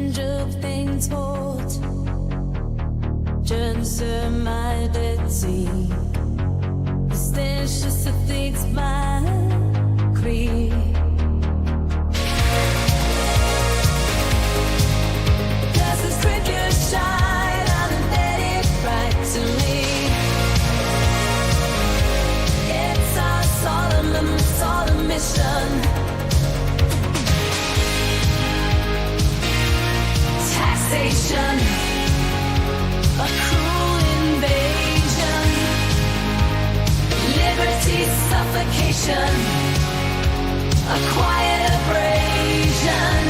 range of things fought, turn surmidity. There's just a things my creed. Does the sprinkler shine on and let it bright to me? It's our solemn mission. Taxation, a cruel invasion, liberty suffocation, a quiet abrasion.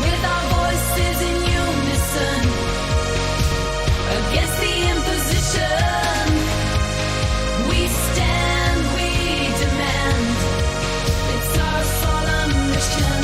With our voices in unison against the imposition, we stand, we demand. It's our solemn mission.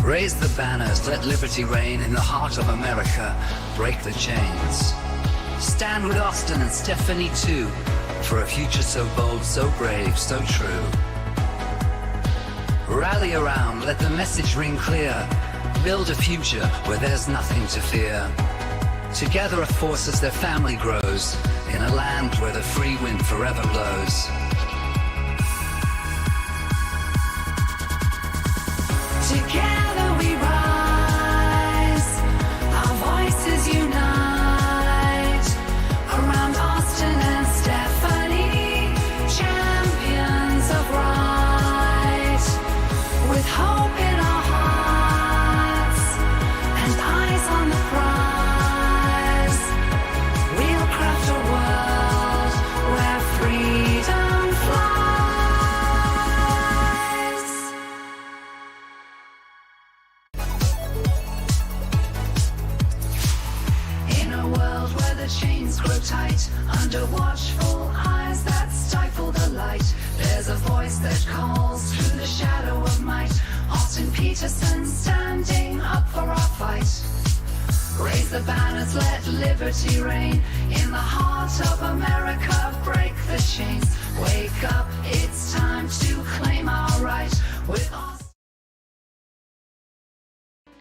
Raise the banners, let liberty reign in the heart of America, break the chains. Stand with Austin and Stephanie too, for a future so bold, so brave, so true. Rally around, let the message ring clear, build a future where there's nothing to fear. Together a force as their family grows, in a land where the free wind forever blows. Together we rise, our voices unite, around Austin and Stephanie, champions of right, with hope in our hearts, and eyes on the prize. We'll craft a world where freedom flies. Chains grow tight under watchful eyes that stifle the light. There's a voice that calls through the shadow of might. Austin Peterson standing up for our fight. Raise the banners, let liberty reign in the heart of America. Break the chains, wake up, it's time to claim our right with Austin.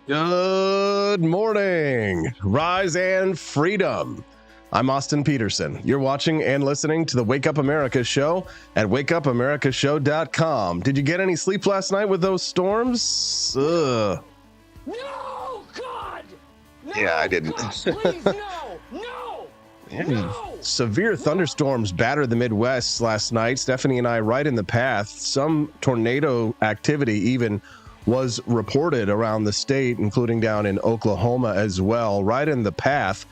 Good morning, Rise and Freedom. I'm Austin Peterson. You're watching and listening to the Wake Up America show at wakeupamericashow.com. Did you get any sleep last night with those storms? Ugh. No, God! No, Yeah, I didn't. God, please, no! No! And severe thunderstorms battered the Midwest last night. Stephanie and I right in the path. Some tornado activity even was reported around the state, including down in Oklahoma as well. Right in the path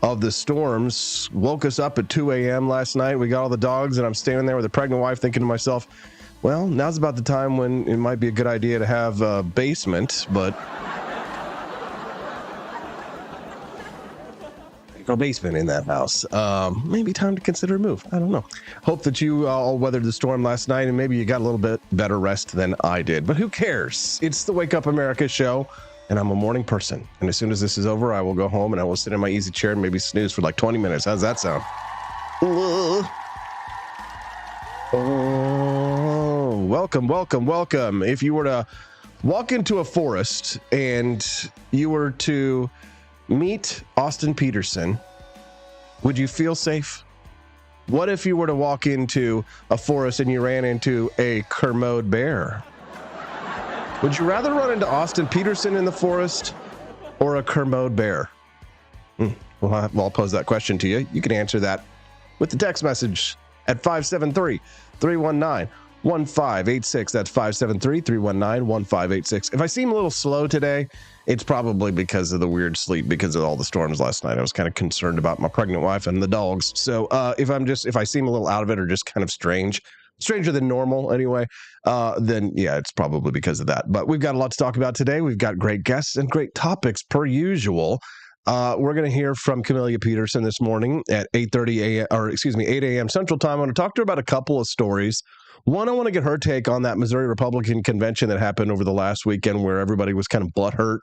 of the storms. Woke us up at 2 a.m. last night. We got all the dogs, and I'm standing there with a pregnant wife thinking to myself, well, now's about the time when it might be a good idea to have a basement, but no basement in that house. Maybe time to consider a move. I don't know. Hope that you all weathered the storm last night and maybe you got a little bit better rest than I did. But who cares? It's the Wake Up America show, and I'm a morning person. And as soon as this is over, I will go home and I will sit in my easy chair and maybe snooze for like 20 minutes. How's that sound? Oh, welcome. If you were to walk into a forest and you were to meet Austin Peterson, would you feel safe? What if you were to walk into a forest and you ran into a Kermode bear? Would you rather run into Austin Peterson in the forest or a Kermode bear? Well, I'll pose that question to you. You can answer that with the text message at 573-319-1586. That's 573-319-1586. If I seem a little slow today, it's probably because of the weird sleep, because of all the storms last night. I was kind of concerned about my pregnant wife and the dogs. So if I seem a little out of it or just kind of stranger than normal anyway, then yeah, it's probably because of that. But we've got a lot to talk about today. We've got great guests and great topics per usual. We're going to hear from Camelia Peterson this morning at 8 a.m. Central Time. I want to talk to her about a couple of stories. One, I want to get her take on that Missouri Republican convention that happened over the last weekend where everybody was kind of butthurt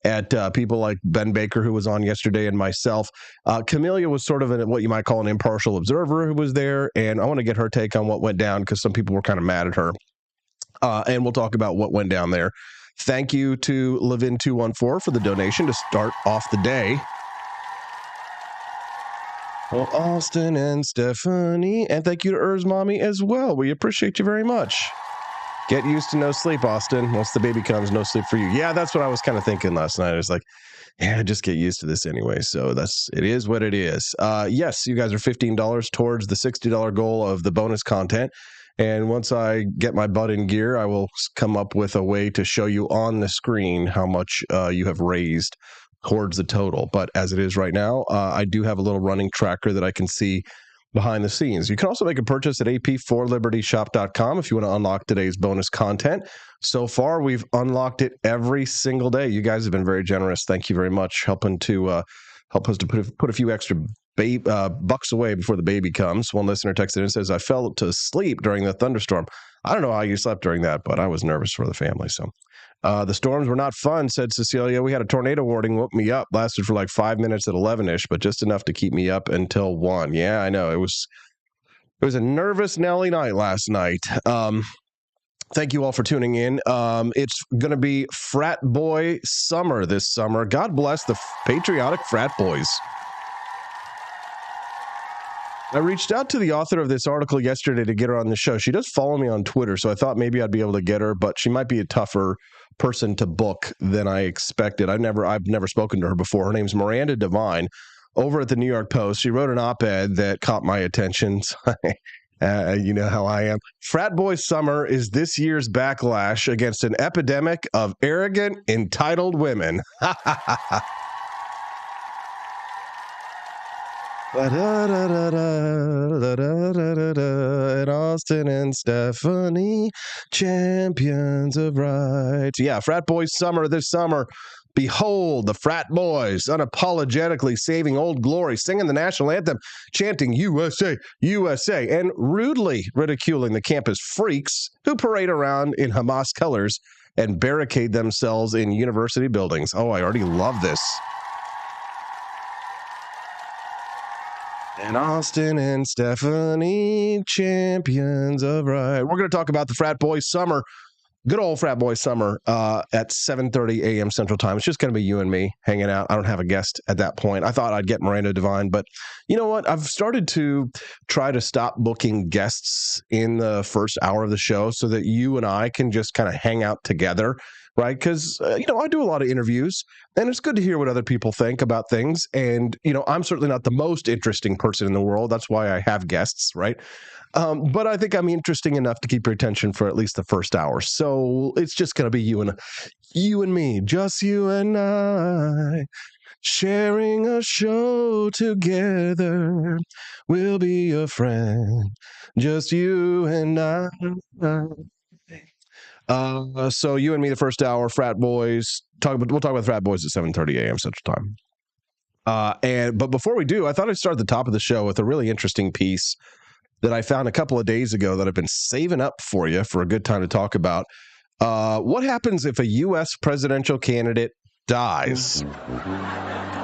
at people like Ben Baker, who was on yesterday, and myself. Camelia was sort of what you might call an impartial observer who was there, and I want to get her take on what went down because some people were kind of mad at her. And we'll talk about what went down there. Thank you to Levin214 for the donation to start off the day. Well, Austin and Stephanie, and thank you to Urs Mommy as well. We appreciate you very much. Get used to no sleep, Austin. Once the baby comes, no sleep for you. Yeah, that's what I was kind of thinking last night. I was like, yeah, just get used to this anyway. So it is what it is. Yes, you guys are $15 towards the $60 goal of the bonus content. And once I get my butt in gear, I will come up with a way to show you on the screen how much you have raised towards the total. But as it is right now, I do have a little running tracker that I can see behind the scenes. You can also make a purchase at ap4libertyshop.com if you want to unlock today's bonus content. So far, we've unlocked it every single day. You guys have been very generous. Thank you very much, helping to help us to put a few extra bucks away before the baby comes. One listener texted in and says, I fell to sleep during the thunderstorm. I don't know how you slept during that, but I was nervous for the family. So the storms were not fun, said Cecilia. We had a tornado warning, woke me up, lasted for like 5 minutes at 11-ish, but just enough to keep me up until 1. Yeah, I know. It was a nervous Nelly night last night. Thank you all for tuning in. It's going to be Frat Boy Summer this summer. God bless the patriotic frat boys. I reached out to the author of this article yesterday to get her on the show. She does follow me on Twitter, so I thought maybe I'd be able to get her, but she might be a tougher person to book than I expected. I've never spoken to her before. Her name's Miranda Devine over at the New York Post. She wrote an op-ed that caught my attention. You know how I am. Frat Boy Summer is this year's backlash against an epidemic of arrogant, entitled women. And Austin and Stephanie, champions of rights. Yeah, Frat Boys Summer this summer. Behold the frat boys unapologetically saving old glory, singing the national anthem, chanting USA, USA, and rudely ridiculing the campus freaks who parade around in Hamas colors and barricade themselves in university buildings. Oh, I already love this. And Austin and Stephanie, champions of right. We're going to talk about the Frat Boys Summer, good old Frat Boys Summer at 7:30 a.m. Central Time. It's just going to be you and me hanging out. I don't have a guest at that point. I thought I'd get Miranda Devine, but you know what? I've started to try to stop booking guests in the first hour of the show so that you and I can just kind of hang out together. right? Because, I do a lot of interviews, and it's good to hear what other people think about things. And, I'm certainly not the most interesting person in the world. That's why I have guests, right? But I think I'm interesting enough to keep your attention for at least the first hour. So it's just going to be you and me, just you and I. Sharing a show together, we'll be a friend, just you and I. So you and me, the first hour, frat boys. We'll talk about frat boys at 7:30 a.m. Central Time. But before we do, I thought I'd start at the top of the show with a really interesting piece that I found a couple of days ago that I've been saving up for you for a good time to talk about. What happens if a U.S. presidential candidate dies?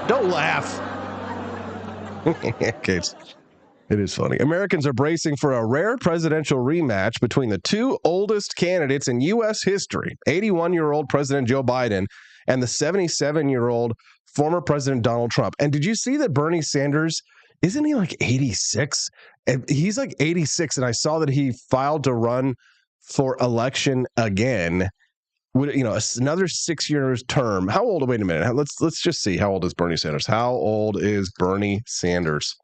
Don't laugh. Okay, it is funny. Americans are bracing for a rare presidential rematch between the two oldest candidates in U.S. history, 81-year-old President Joe Biden and the 77-year-old former President Donald Trump. And did you see that Bernie Sanders, isn't he like 86? He's like 86, and I saw that he filed to run for election again. Another 6 years term. How old? Wait a minute. Let's just see. How old is Bernie Sanders? How old is Bernie Sanders?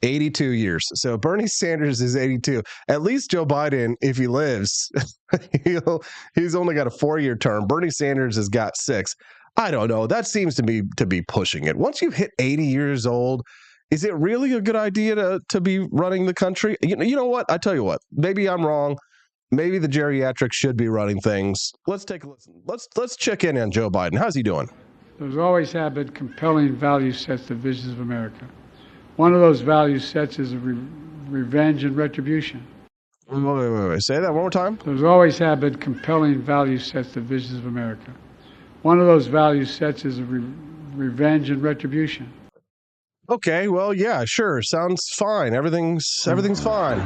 82 years. So Bernie Sanders is 82. At least Joe Biden, if he lives, he's only got a 4-year term. Bernie Sanders has got 6. I don't know. That seems to be pushing it. Once you hit 80 years old, is it really a good idea to be running the country? You know what? I tell you what. Maybe I'm wrong. Maybe the geriatrics should be running things. Let's take a listen. Let's check in on Joe Biden. How's he doing? There's always have been compelling value sets, the visions of America. One of those value sets is revenge and retribution. Wait. Say that one more time. There's always have been compelling value sets, the visions of America. One of those value sets is revenge and retribution. Okay, well, yeah, sure. Sounds fine. Everything's fine.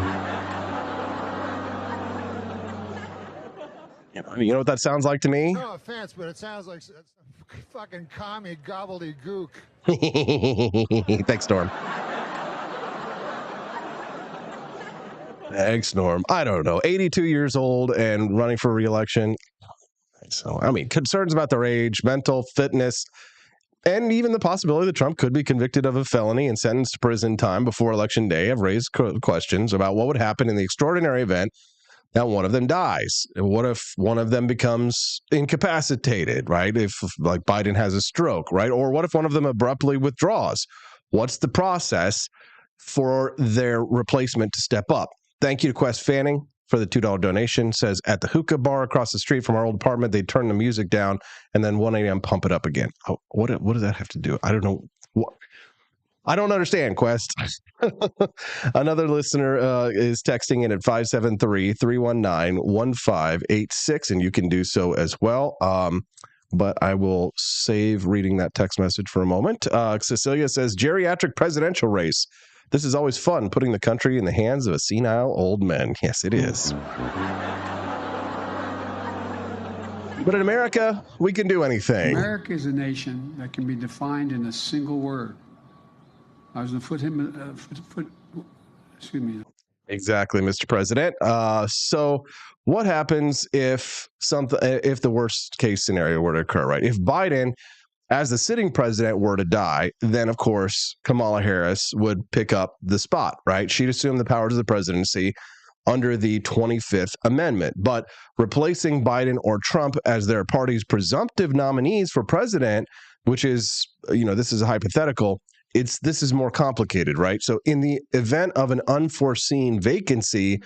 You know what that sounds like to me? No offense, but it sounds like fucking commie gobbledygook. Thanks, Norm. Thanks, Norm. I don't know. 82 years old and running for re-election. So, concerns about their age, mental fitness, and even the possibility that Trump could be convicted of a felony and sentenced to prison time before Election Day have raised questions about what would happen in the extraordinary event that one of them dies. What if one of them becomes incapacitated, right? If like Biden has a stroke, right? Or what if one of them abruptly withdraws? What's the process for their replacement to step up? Thank you to Quest Fanning for the $2 donation. Says at the hookah bar across the street from our old apartment, they turn the music down and then 1 a.m. pump it up again. Oh, what does that have to do? I don't know. I don't understand, Quest. Another listener is texting in at 573-319-1586, and you can do so as well. But I will save reading that text message for a moment. Cecilia says, geriatric presidential race. This is always fun, putting the country in the hands of a senile old man. Yes, it is. But in America, we can do anything. America is a nation that can be defined in a single word. I was going to excuse me. Exactly, Mr. President. So what happens if the worst case scenario were to occur, right? If Biden, as the sitting president, were to die, then of course Kamala Harris would pick up the spot, right? She'd assume the powers of the presidency under the 25th Amendment. But replacing Biden or Trump as their party's presumptive nominees for president, which is, this is a hypothetical, this is more complicated, right? So in the event of an unforeseen vacancy,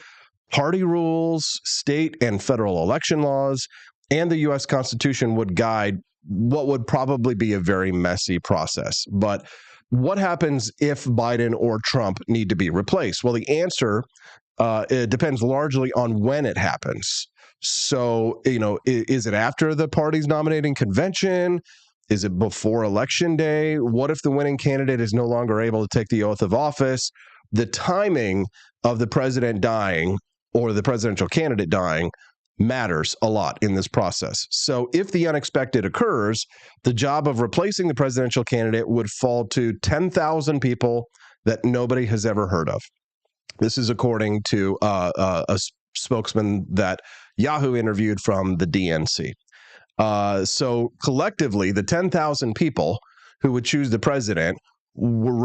party rules, state and federal election laws, and the U.S. Constitution would guide what would probably be a very messy process. But what happens if Biden or Trump need to be replaced? Well, the answer it depends largely on when it happens. So, is it after the party's nominating convention? Is it before Election Day? What if the winning candidate is no longer able to take the oath of office? The timing of the president dying or the presidential candidate dying matters a lot in this process. So if the unexpected occurs, the job of replacing the presidential candidate would fall to 10,000 people that nobody has ever heard of. This is according to a spokesman that Yahoo interviewed from the DNC. So collectively, the 10,000 people who would choose the president will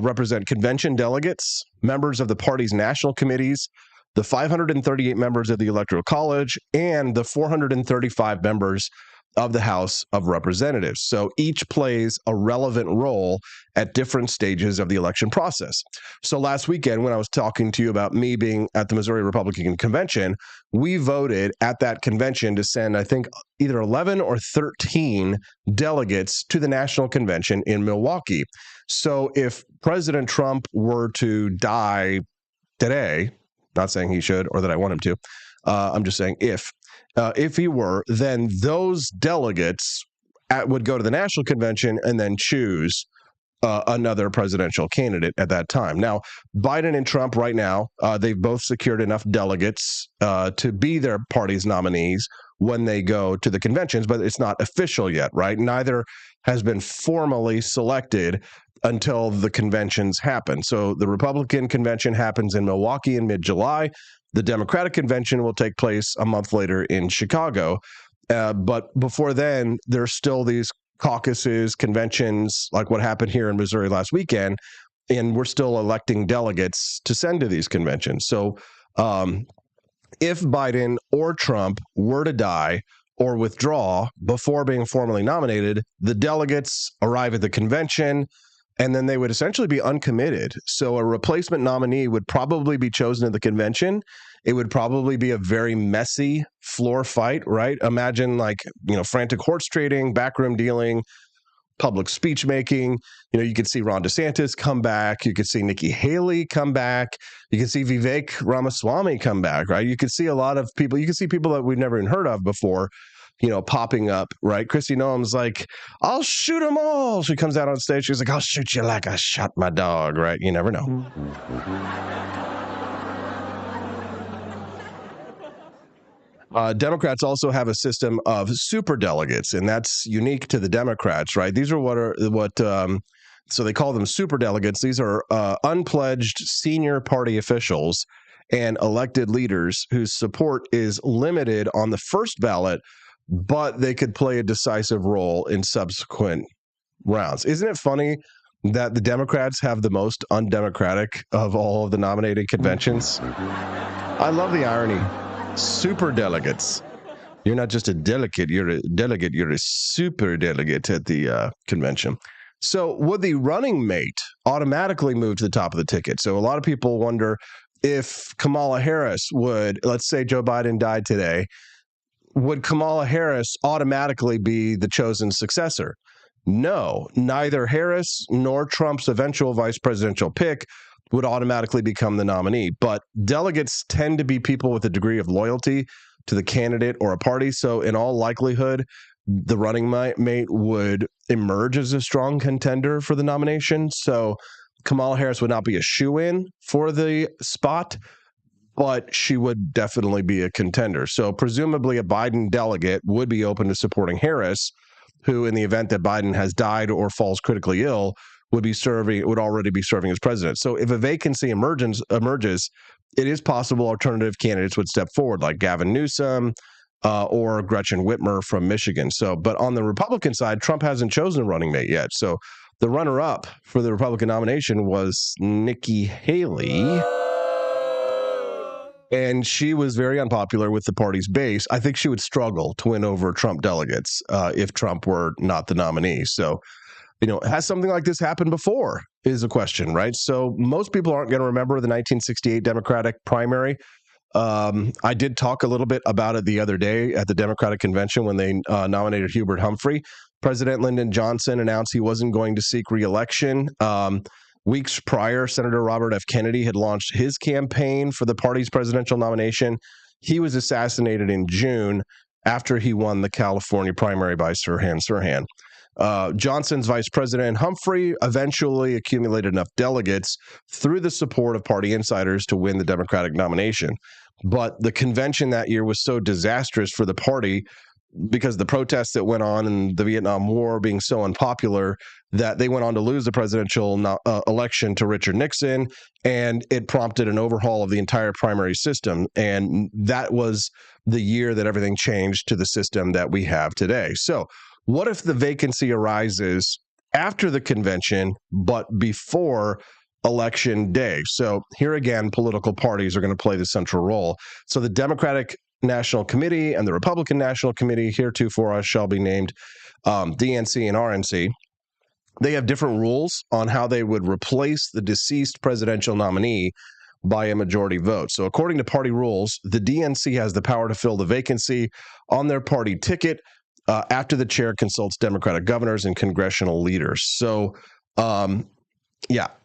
represent convention delegates, members of the party's national committees, the 538 members of the Electoral College, and the 435 members of the House of Representatives. So each plays a relevant role at different stages of the election process. So last weekend, when I was talking to you about me being at the Missouri Republican Convention, we voted at that convention to send, I think, either 11 or 13 delegates to the National Convention in Milwaukee. So if President Trump were to die today, not saying he should or that I want him to, I'm just saying if he were, then those delegates would go to the National Convention and then choose another presidential candidate at that time. Now, Biden and Trump right now, they've both secured enough delegates to be their party's nominees when they go to the conventions, but it's not official yet, right? Neither has been formally selected until the conventions happen. So the Republican convention happens in Milwaukee in mid-July. The Democratic convention will take place a month later in Chicago. But before then, there's still these caucuses, conventions, like what happened here in Missouri last weekend, and we're still electing delegates to send to these conventions. So if Biden or Trump were to die or withdraw before being formally nominated, the delegates arrive at the convention, and then they would essentially be uncommitted. So a replacement nominee would probably be chosen at the convention. It would probably be a very messy floor fight, right? Imagine frantic horse trading, backroom dealing, public speech making. You could see Ron DeSantis come back. You could see Nikki Haley come back. You could see Vivek Ramaswamy come back, right? You could see a lot of people. You could see people that we've never even heard of before, popping up, right? Kristi Noem's like, I'll shoot them all. She comes out on stage. She's like, I'll shoot you like I shot my dog, right? You never know. Democrats also have a system of super delegates, and that's unique to the Democrats, right? These are so they call them super delegates. These are unpledged senior party officials and elected leaders whose support is limited on the first ballot, but they could play a decisive role in subsequent rounds. Isn't it funny that the Democrats have the most undemocratic of all of the nominated conventions? I love the irony. Super delegates. You're not just a delegate, you're a super delegate at the convention. So would the running mate automatically move to the top of the ticket? So a lot of people wonder if Kamala Harris would, let's say Joe Biden died today, would Kamala Harris automatically be the chosen successor? No, neither Harris nor Trump's eventual vice presidential pick would automatically become the nominee. But delegates tend to be people with a degree of loyalty to the candidate or a party. So in all likelihood, the running mate would emerge as a strong contender for the nomination. So Kamala Harris would not be a shoo-in for the spot, but she would definitely be a contender. So presumably a Biden delegate would be open to supporting Harris, who in the event that Biden has died or falls critically ill, would already be serving as president. So if a vacancy emerges, it is possible alternative candidates would step forward, like Gavin Newsom or Gretchen Whitmer from Michigan. So, but on the Republican side, Trump hasn't chosen a running mate yet. So the runner-up for the Republican nomination was Nikki Haley. And she was very unpopular with the party's base. I think she would struggle to win over Trump delegates if Trump were not the nominee. So, has something like this happened before is a question, right? So most people aren't going to remember the 1968 Democratic primary. I did talk a little bit about it the other day at the Democratic convention when they nominated Hubert Humphrey. President Lyndon Johnson announced he wasn't going to seek re-election. Weeks prior, Senator Robert F. Kennedy had launched his campaign for the party's presidential nomination. He was assassinated in June after he won the California primary by Sirhan Sirhan. Johnson's vice president Humphrey eventually accumulated enough delegates through the support of party insiders to win the Democratic nomination. But the convention that year was so disastrous for the party because the protests that went on in the Vietnam War being so unpopular that they went on to lose the presidential election to Richard Nixon, and it prompted an overhaul of the entire primary system. And that was the year that everything changed to the system that we have today. So what if the vacancy arises after the convention, but before election day? So here again, political parties are going to play the central role. So the Democratic National Committee and the Republican National Committee, heretofore shall be named DNC and RNC, they have different rules on how they would replace the deceased presidential nominee by a majority vote. So according to party rules, the DNC has the power to fill the vacancy on their party ticket after the chair consults Democratic governors and congressional leaders. So, the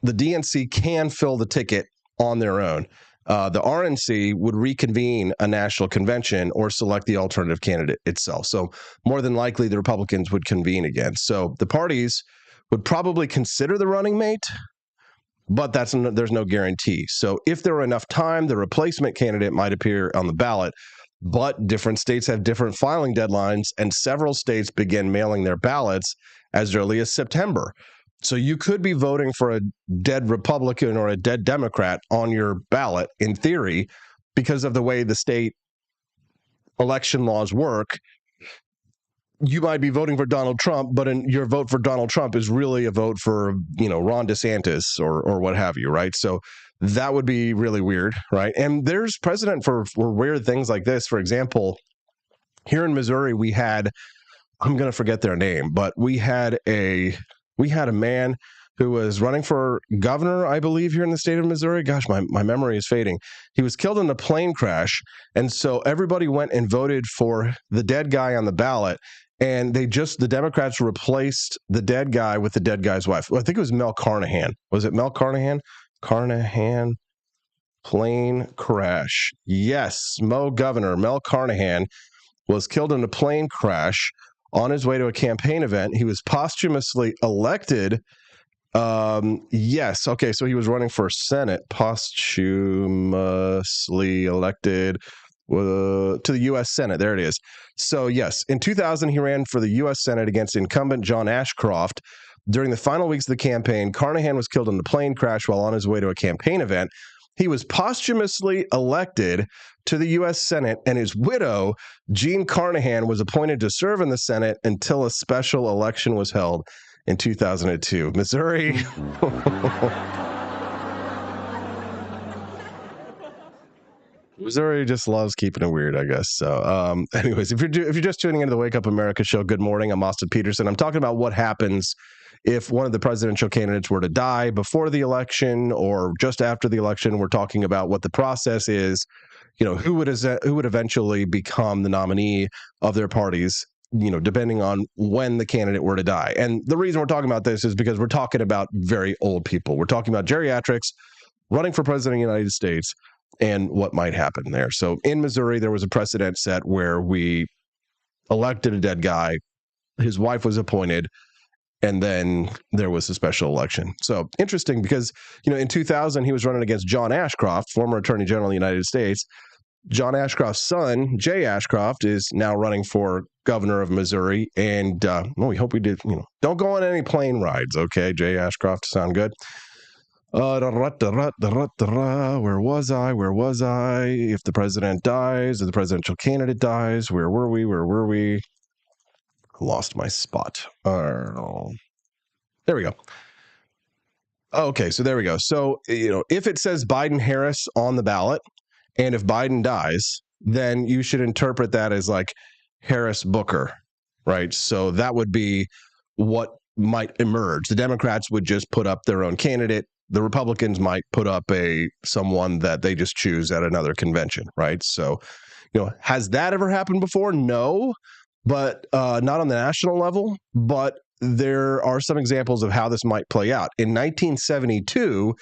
DNC can fill the ticket on their own. The RNC would reconvene a national convention or select the alternative candidate itself. So more than likely, the Republicans would convene again. So the parties would probably consider the running mate, but there's no guarantee. So if there were enough time, the replacement candidate might appear on the ballot, but different states have different filing deadlines, and several states begin mailing their ballots as early as September. So you could be voting for a dead Republican or a dead Democrat on your ballot, in theory, because of the way the state election laws work. You might be voting for Donald Trump, but your vote for Donald Trump is really a vote for, Ron DeSantis or what have you, right? So that would be really weird, right? And there's precedent for weird things like this. For example, here in Missouri, we had, I'm going to forget their name, but we had a man who was running for governor, I believe, here in the state of Missouri. Gosh, my memory is fading. He was killed in a plane crash. And so everybody went and voted for the dead guy on the ballot. And the Democrats replaced the dead guy with the dead guy's wife. Well, I think it was Mel Carnahan. Was it Mel Carnahan? Carnahan plane crash. Yes, Governor Mel Carnahan was killed in a plane crash on his way to a campaign event. He was posthumously elected. Yes. Okay. So he was running for Senate, posthumously elected to the U.S. Senate. There it is. So yes, in 2000, he ran for the U.S. Senate against incumbent John Ashcroft. During the final weeks of the campaign, Carnahan was killed in a plane crash while on his way to a campaign event. He was posthumously elected to the U.S. Senate, and his widow, Jean Carnahan, was appointed to serve in the Senate until a special election was held in 2002. Missouri. Missouri just loves keeping it weird, I guess. So anyways, if you're just tuning into the Wake Up America show, good morning. I'm Austin Peterson. I'm talking about what happens if one of the presidential candidates were to die before the election or just after the election. We're talking about what the process is, who would eventually become the nominee of their parties, depending on when the candidate were to die. And the reason we're talking about this is because we're talking about very old people. We're talking about geriatrics running for president of the United States and what might happen there. So in Missouri, there was a precedent set where we elected a dead guy, his wife was appointed, and then there was a special election. So interesting because, in 2000, he was running against John Ashcroft, former Attorney General of the United States. John Ashcroft's son, Jay Ashcroft, is now running for governor of Missouri. And we hope we did, don't go on any plane rides, okay, Jay Ashcroft, sound good? Where was I? If the president dies, if the presidential candidate dies, where were we? Lost my spot. There we go. Okay, so there we go. So, if it says Biden-Harris on the ballot, and if Biden dies, then you should interpret that as like Harris-Booker, right? So that would be what might emerge. The Democrats would just put up their own candidate. The Republicans might put up someone that they just choose at another convention, right? So, has that ever happened before? No, but not on the national level. But there are some examples of how this might play out. In 1972,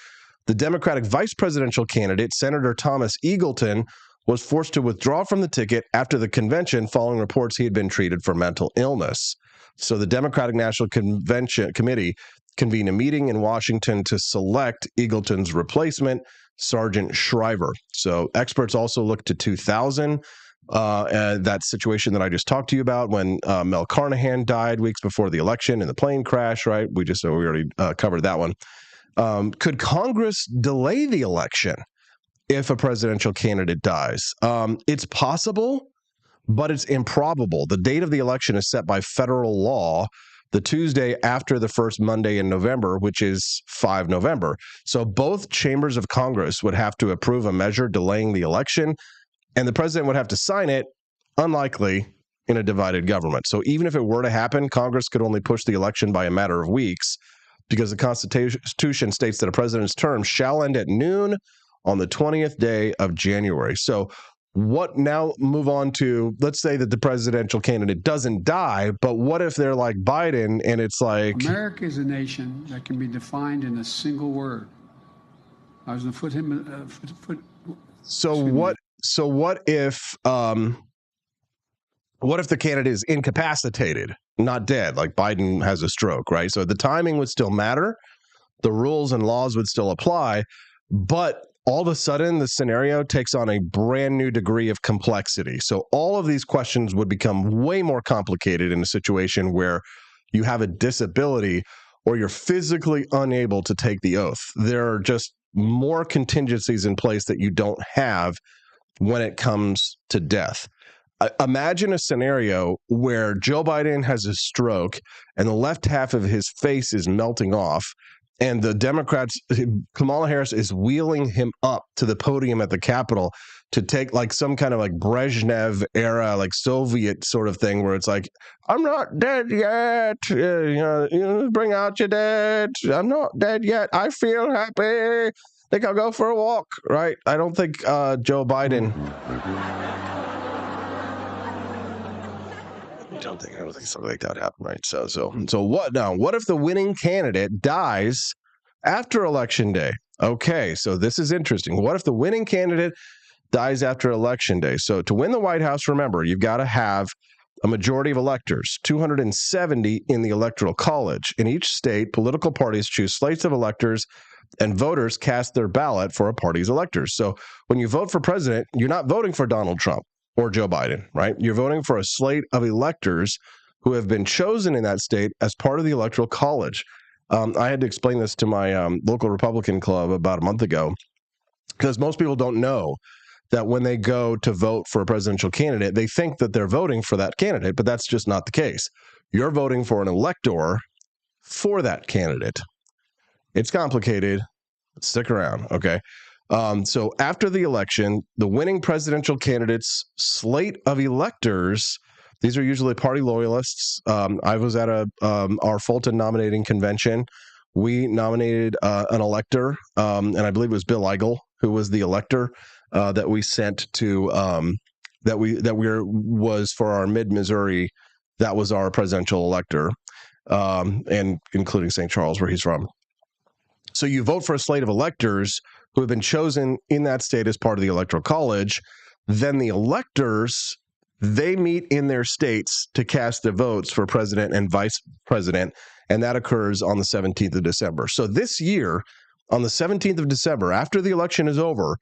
the Democratic vice presidential candidate, Senator Thomas Eagleton, was forced to withdraw from the ticket after the convention following reports he had been treated for mental illness. So the Democratic National Convention Committee convened a meeting in Washington to select Eagleton's replacement, Sergeant Shriver. So experts also looked to 2000. That situation that I just talked to you about when Mel Carnahan died weeks before the election in the plane crash, right? We already covered that one. Could Congress delay the election if a presidential candidate dies? It's possible, but it's improbable. The date of the election is set by federal law, the Tuesday after the first Monday in November, which is 5 November. So both chambers of Congress would have to approve a measure delaying the election, and the president would have to sign it, unlikely in a divided government. So even if it were to happen, Congress could only push the election by a matter of weeks because the Constitution states that a president's term shall end at noon on the 20th day of January. So what now move on to, let's say that the presidential candidate doesn't die, but what if they're like Biden and it's like... America is a nation that can be defined in a single word. I was going to put him... So what if the candidate is incapacitated, not dead, like Biden has a stroke, right? So the timing would still matter. The rules and laws would still apply, but all of a sudden, the scenario takes on a brand new degree of complexity. So all of these questions would become way more complicated in a situation where you have a disability or you're physically unable to take the oath. There are just more contingencies in place that you don't have when it comes to death. Imagine a scenario where Joe Biden has a stroke and the left half of his face is melting off, and the Democrats, Kamala Harris is wheeling him up to the podium at the Capitol to take like some kind of like Brezhnev era, like Soviet sort of thing where it's like, I'm not dead yet. Bring out your dead. I'm not dead yet. I feel happy. Think I'll go for a walk, right? I don't think Joe Biden... I don't think something like that would happen, right? So what now? What if the winning candidate dies after Election Day? Okay, so this is interesting. What if the winning candidate dies after Election Day? So to win the White House, remember, you've got to have a majority of electors, 270 in the Electoral College. In each state, political parties choose slates of electors, and voters cast their ballot for a party's electors. So when you vote for president, you're not voting for Donald Trump or Joe Biden, right? You're voting for a slate of electors who have been chosen in that state as part of the Electoral College. I had to explain this to my local Republican club about a month ago because most people don't know that when they go to vote for a presidential candidate, they think that they're voting for that candidate, but that's just not the case. You're voting for an elector for that candidate. It's complicated. Stick around, okay? So after the election, the winning presidential candidate's slate of electors, these are usually party loyalists. I was at our Fulton nominating convention. We nominated an elector, and I believe it was Bill Eigel, who was the elector that we sent to was for our mid-Missouri. That was our presidential elector, and including St. Charles, where he's from. So you vote for a slate of electors who have been chosen in that state as part of the Electoral College. Then the electors, they meet in their states to cast their votes for president and vice president, and that occurs on the 17th of December. So this year, on the 17th of December, after the election is over,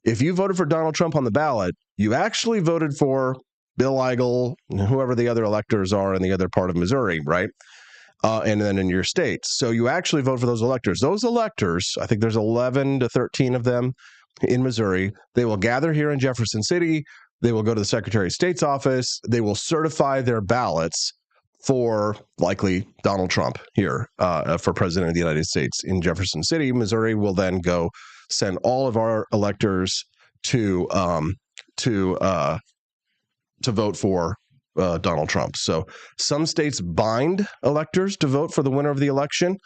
if you voted for Donald Trump on the ballot, you actually voted for Bill Eigel, whoever the other electors are in the other part of Missouri, right? And then in your state. So you actually vote for those electors. Those electors, I think there's 11 to 13 of them in Missouri. They will gather here in Jefferson City. They will go to the Secretary of State's office. They will certify their ballots for likely Donald Trump here for president of the United States in Jefferson City. Missouri will then go send all of our electors to vote for Donald Trump. So some states bind electors to vote for the winner of the election,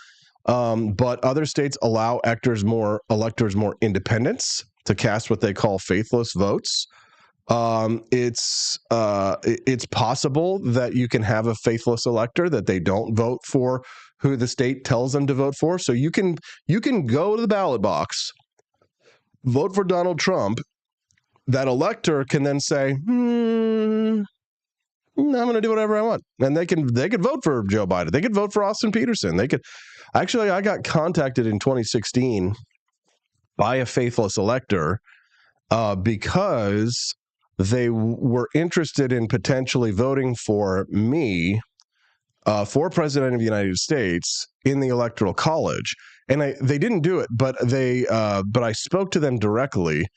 but other states allow electors more independence to cast what they call faithless votes. It's possible that you can have a faithless elector that they don't vote for who the state tells them to vote for. So you can go to the ballot box, vote for Donald Trump. That elector can then say, I'm going to do whatever I want. And they could vote for Joe Biden. They could vote for Austin Peterson. I got contacted in 2016 by a faithless elector because they were interested in potentially voting for me for president of the United States in the Electoral College. And they didn't do it, but I spoke to them directly,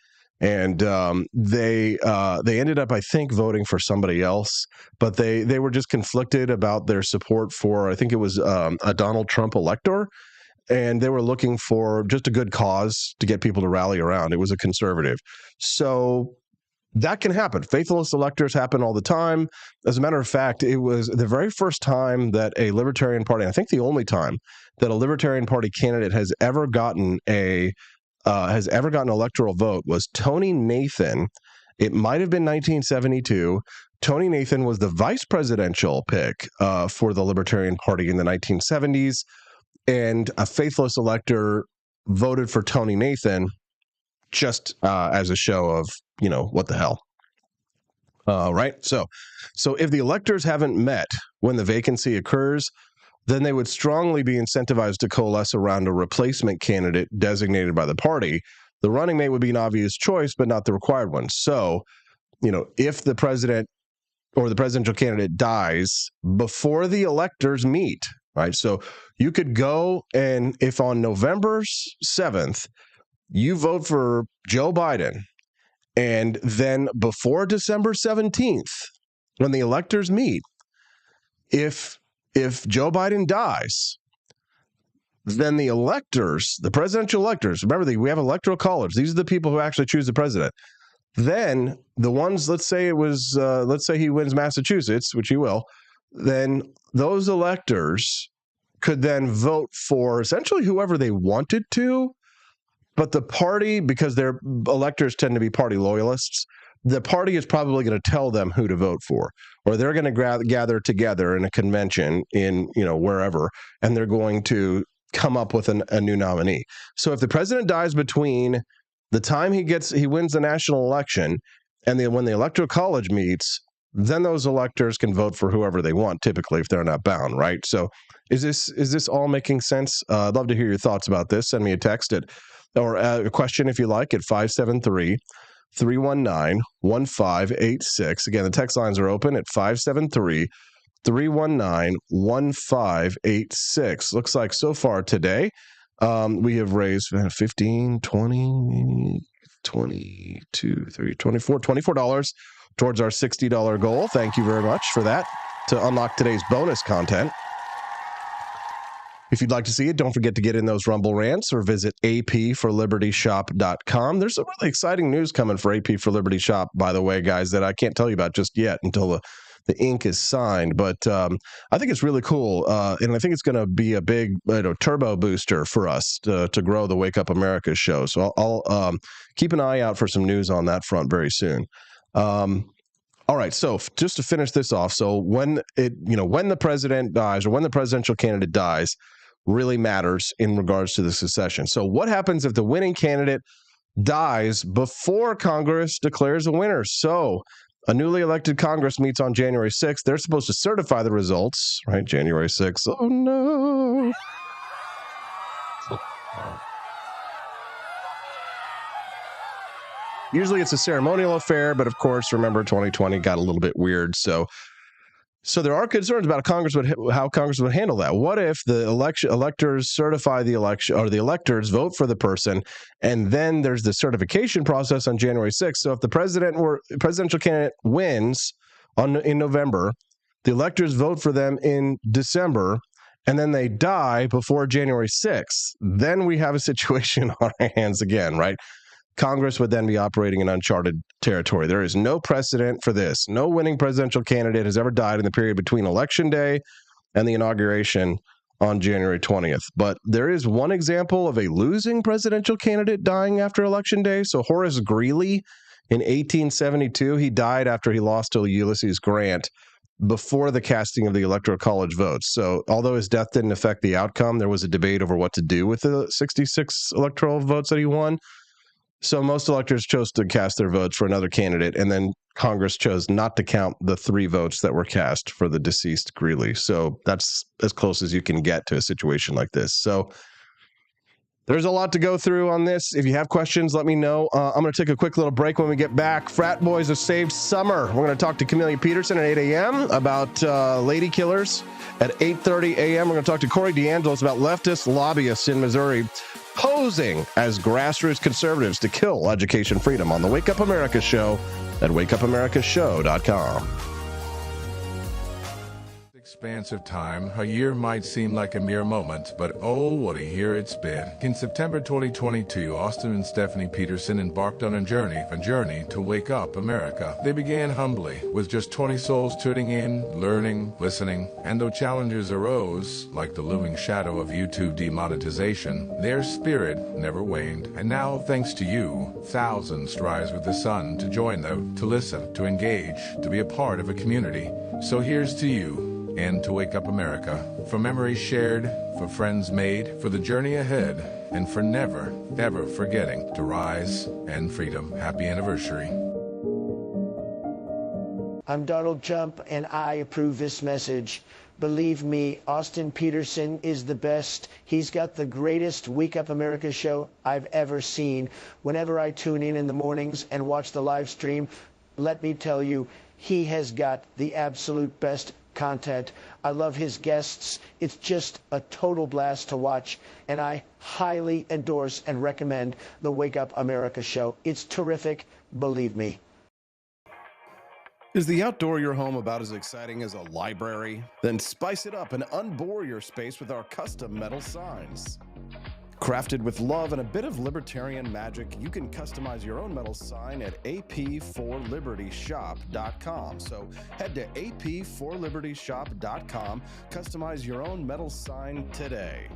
and they ended up, I think, voting for somebody else. But they were just conflicted about their support for, I think it was a Donald Trump elector, and they were looking for just a good cause to get people to rally around. It was a conservative, so that can happen. Faithless electors happen all the time. As a matter of fact, it was the very first time that a Libertarian Party, I think the only time that a Libertarian Party candidate has ever gotten an electoral vote, was Tony Nathan. It might have been 1972. Tony Nathan was the vice presidential pick for the Libertarian Party in the 1970s, and a faithless elector voted for Tony Nathan just as a show of, what the hell. Right? So if the electors haven't met when the vacancy occurs, then they would strongly be incentivized to coalesce around a replacement candidate designated by the party. The running mate would be an obvious choice, but not the required one. So, if the president or the presidential candidate dies before the electors meet, right? So you could go, and if on November 7th, you vote for Joe Biden, and then before December 17th, when the electors meet, if Joe Biden dies, then the electors, the presidential electors, remember, we have electoral college. These are the people who actually choose the president. Then the ones, let's say he wins Massachusetts, which he will, then those electors could then vote for essentially whoever they wanted to. But the party, because their electors tend to be party loyalists, the party is probably going to tell them who to vote for, or they're going to gather together in a convention in, wherever, and they're going to come up with a new nominee. So if the president dies between the time he wins the national election and when the electoral college meets, then those electors can vote for whoever they want, typically, if they're not bound, right? So is this all making sense? I'd love to hear your thoughts about this. Send me a text or a question, if you like, at 573-319-1586. Again, the text lines are open at 573-319-1586. Looks like so far today, we have raised $15, $20, $22, $30, $24, $24 towards our $60 goal. Thank you very much for that, to unlock today's bonus content. If you'd like to see it, don't forget to get in those Rumble rants or visit apforlibertyshop.com. There's some really exciting news coming for AP for Liberty Shop, by the way, guys, that I can't tell you about just yet until the ink is signed. But I think it's really cool, and I think it's going to be a big turbo booster for us to grow the Wake Up America show. So I'll keep an eye out for some news on that front very soon. All right, so just to finish this off, so when the president dies, or when the presidential candidate dies, really matters in regards to the succession. So what happens if the winning candidate dies before Congress declares a winner? So a newly elected Congress meets on January 6th. They're supposed to certify the results, right? January 6th. Oh, no. Usually it's a ceremonial affair, but of course, remember, 2020 got a little bit weird. So there are concerns about how Congress would handle that. What if the electors certify the election, or the electors vote for the person, and then there's the certification process on January 6th? So if the presidential candidate wins in November, the electors vote for them in December, and then they die before January 6th, then we have a situation on our hands again, right? Congress would then be operating in uncharted territory. There is no precedent for this. No winning presidential candidate has ever died in the period between Election Day and the inauguration on January 20th. But there is one example of a losing presidential candidate dying after Election Day. So Horace Greeley in 1872, he died after he lost to Ulysses Grant before the casting of the Electoral College votes. So although his death didn't affect the outcome, there was a debate over what to do with the 66 electoral votes that he won. So most electors chose to cast their votes for another candidate, and then Congress chose not to count the 3 votes that were cast for the deceased Greeley. So that's as close as you can get to a situation like this. So There's a lot to go through on this. If you have questions, let me know. I'm going to take a quick little break when we get back. Frat Boys have saved summer. We're going to talk to Camellia Peterson at 8 a.m. about lady killers. At 8:30 a.m., we're going to talk to Corey DeAngelis about leftist lobbyists in Missouri posing as grassroots conservatives to kill education freedom on the Wake Up America show at wakeupamericashow.com. Expanse of time, a year might seem like a mere moment, but oh, what a year it's been. In September 2022, Austin and Stephanie Peterson embarked on a journey to wake up America. They began humbly, with just 20 souls tuning in, learning, listening, and though challenges arose, like the looming shadow of YouTube demonetization, their spirit never waned. And now, thanks to you, thousands rise with the sun to join them, to listen, to engage, to be a part of a community. So here's to you, and to wake up America, for memories shared, for friends made, for the journey ahead, and for never, ever forgetting to rise and freedom. Happy anniversary. I'm Donald Trump, and I approve this message. Believe me, Austin Peterson is the best. He's got the greatest Wake Up America show I've ever seen. Whenever I tune in the mornings and watch the live stream, let me tell you, he has got the absolute best content. I love his guests. It's just a total blast to watch, and I highly endorse and recommend the Wake Up America show. It's terrific, believe me. Is the outdoor your home about as exciting as a library? Then spice it up and unbore your space with our custom metal signs. Crafted with love and a bit of libertarian magic, you can customize your own metal sign at ap4libertyshop.com. So head to ap4libertyshop.com, customize your own metal sign today.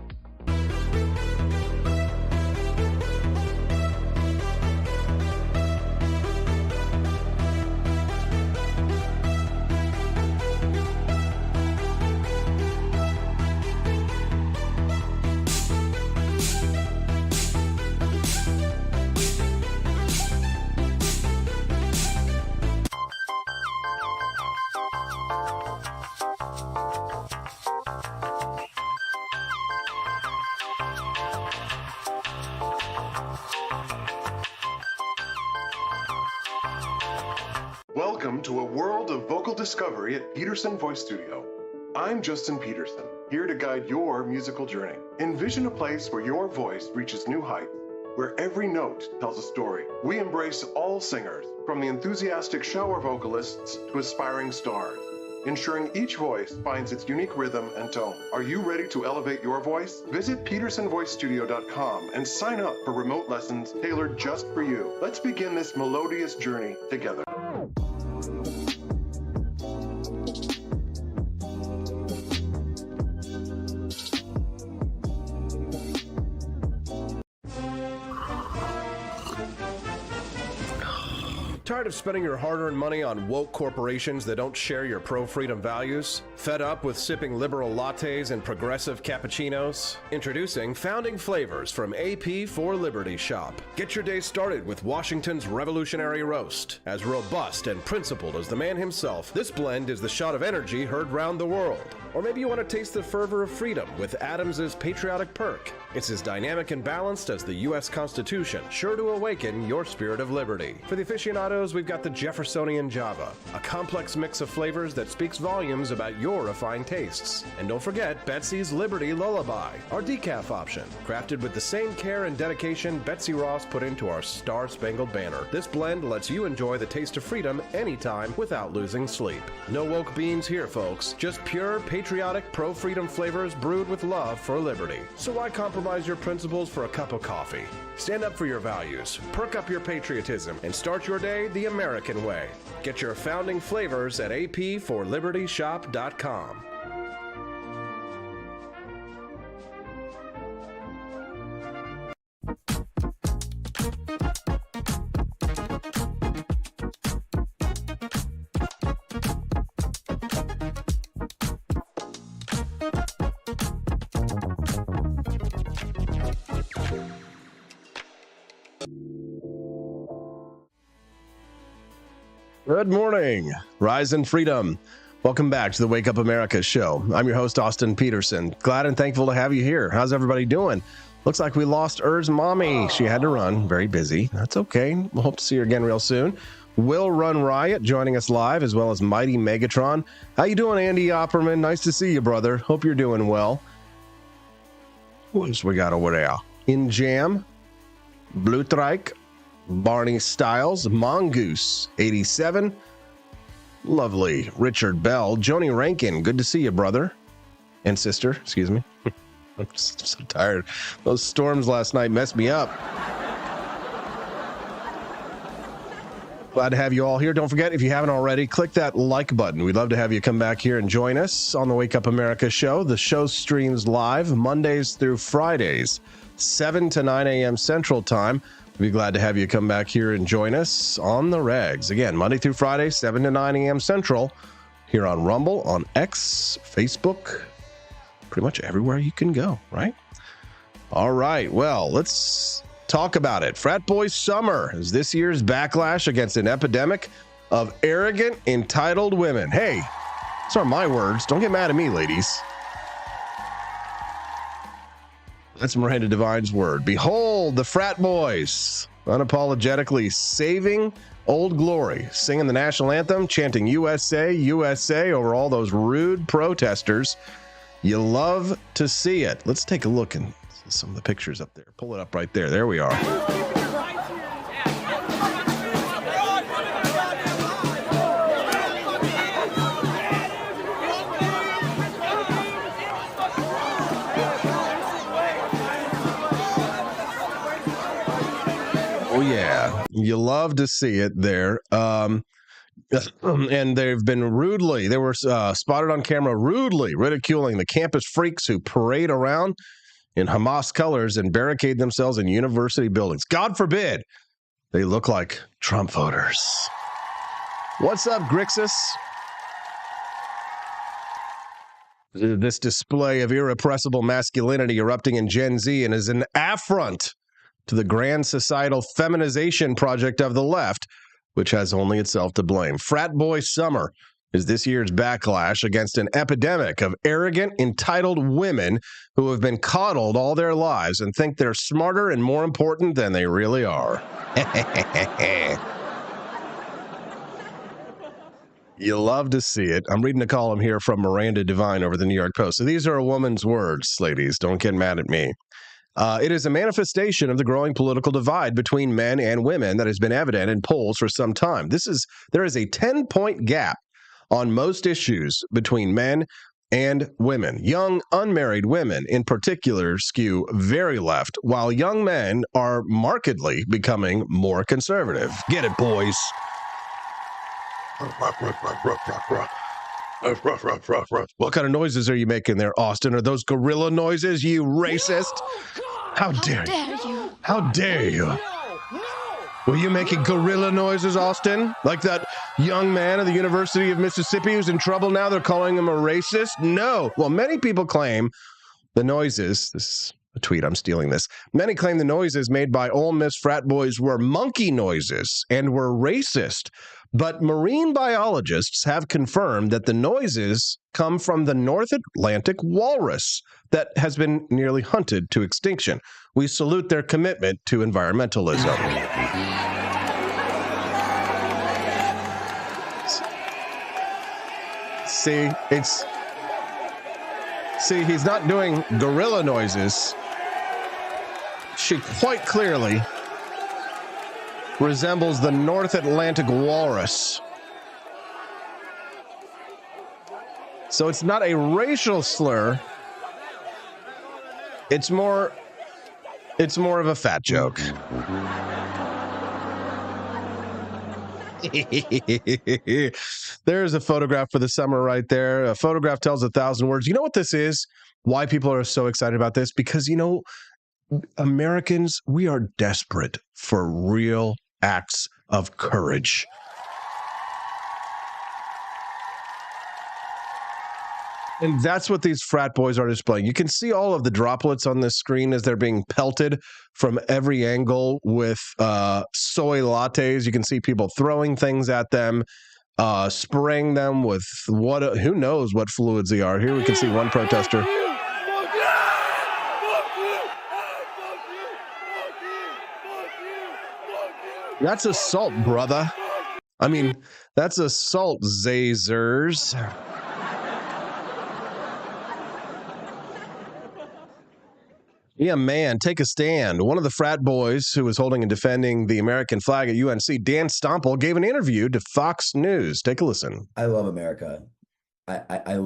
Welcome to a world of vocal discovery at Peterson Voice Studio. I'm Justin Peterson, here to guide your musical journey. Envision a place where your voice reaches new heights, where every note tells a story. We embrace all singers, from the enthusiastic shower vocalists to aspiring stars, ensuring each voice finds its unique rhythm and tone. Are you ready to elevate your voice? Visit petersonvoicestudio.com and sign up for remote lessons tailored just for you. Let's begin this melodious journey together. Tired of spending your hard-earned money on woke corporations that don't share your pro-freedom values? Fed up with sipping liberal lattes and progressive cappuccinos? Introducing Founding Flavors from AP4Liberty Shop. Get your day started with Washington's revolutionary roast. As robust and principled as the man himself, this blend is the shot of energy heard round the world. Or maybe you want to taste the fervor of freedom with Adams's Patriotic Perk. It's as dynamic and balanced as the U.S. Constitution, sure to awaken your spirit of liberty. For the aficionados, we've got the Jeffersonian Java, a complex mix of flavors that speaks volumes about your refined tastes. And don't forget Betsy's Liberty Lullaby, our decaf option, crafted with the same care and dedication Betsy Ross put into our Star-Spangled Banner. This blend lets you enjoy the taste of freedom anytime without losing sleep. No woke beans here, folks, just pure patriotic pro-freedom flavors brewed with love for liberty. So why compromise your principles for a cup of coffee? Stand up for your values, perk up your patriotism, and start your day the American way. Get your founding flavors at ap4libertyshop.com. Good morning, Rise and Freedom. Welcome back to the Wake Up America show. I'm your host, Austin Peterson. Glad and thankful to have you here. How's everybody doing? Looks like we lost Er's mommy. She had to run. Very busy. That's okay. We'll hope to see her again real soon. Will Run Riot joining us live, as well as Mighty Megatron. How you doing, Andy Opperman? Nice to see you, brother. Hope you're doing well. What else we got over there? In Jam, Bluetrike, Barney Styles, Mongoose, 87. Lovely. Richard Bell, Joni Rankin. Good to see you, brother. And sister, excuse me. I'm just so tired. Those storms last night messed me up. Glad to have you all here. Don't forget, if you haven't already, click that like button. We'd love to have you come back here and join us on the Wake Up America show. The show streams live Mondays through Fridays, 7 to 9 a.m. Central Time. We'd be glad to have you come back here and join us on the regs. Again, Monday through Friday, 7 to 9 a.m. Central, here on Rumble, on X, Facebook, pretty much everywhere you can go, right? All right, well, let's talk about it. Frat Boy Summer is this year's backlash against an epidemic of arrogant, entitled women. Hey, those are my words. Don't get mad at me, ladies. That's Miranda Devine's word. Behold the frat boys, unapologetically saving Old Glory, singing the national anthem, chanting USA, USA over all those rude protesters. You love to see it. Let's take a look and some of the pictures up there. Pull it up right there. There we are. Oh, yeah. You love to see it there. And they've been they were spotted on camera rudely ridiculing the campus freaks who parade around in Hamas colors and barricade themselves in university buildings. God forbid they look like Trump voters. What's up, Grixis? This display of irrepressible masculinity erupting in Gen Z and is an affront to the grand societal feminization project of the left, which has only itself to blame. Frat Boy Summer is this year's backlash against an epidemic of arrogant, entitled women who have been coddled all their lives and think they're smarter and more important than they really are. You love to see it. I'm reading a column here from Miranda Devine over the New York Post. So these are a woman's words, ladies. Don't get mad at me. It is a manifestation of the growing political divide between men and women that has been evident in polls for some time. There is a 10-point gap on most issues between men and women. Young, unmarried women, in particular, skew very left, while young men are markedly becoming more conservative. Get it, boys. What kind of noises are you making there, Austin? Are those gorilla noises, you racist? No, How dare you? How dare you? Were you making gorilla noises, Austin? Like that young man at the University of Mississippi who's in trouble now? They're calling him a racist? No. Well, many people claim the noises, this is a tweet, I'm stealing this. Many claim the noises made by Ole Miss frat boys were monkey noises and were racist. But marine biologists have confirmed that the noises come from the North Atlantic walrus that has been nearly hunted to extinction. We salute their commitment to environmentalism. See, he's not doing gorilla noises. She quite clearly resembles the North Atlantic walrus. So it's not a racial slur. It's more of a fat joke. There's a photograph for the summer right there. A photograph tells 1,000 words. You know what this is? Why people are so excited about this? Because, Americans, we are desperate for real acts of courage. And that's what these frat boys are displaying. You can see all of the droplets on this screen as they're being pelted from every angle with soy lattes. You can see people throwing things at them, spraying them with who knows what fluids they are. Here we can see one protester. That's assault, brother. I mean, that's assault, Zazers. Yeah, man, take a stand. One of the frat boys who was holding and defending the American flag at UNC, Dan Stomple, gave an interview to Fox News. Take a listen. I love America. I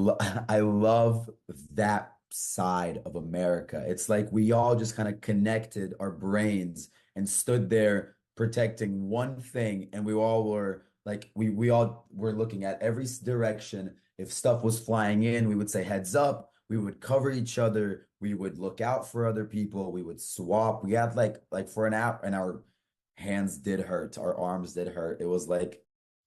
love that side of America. It's like we all just kind of connected our brains and stood there protecting one thing, and we all were like we all were looking at every direction. If stuff was flying in, we would say heads up. We would cover each other. We would look out for other people. We would swap. We had like for an hour, and our hands did hurt. Our arms did hurt. It was like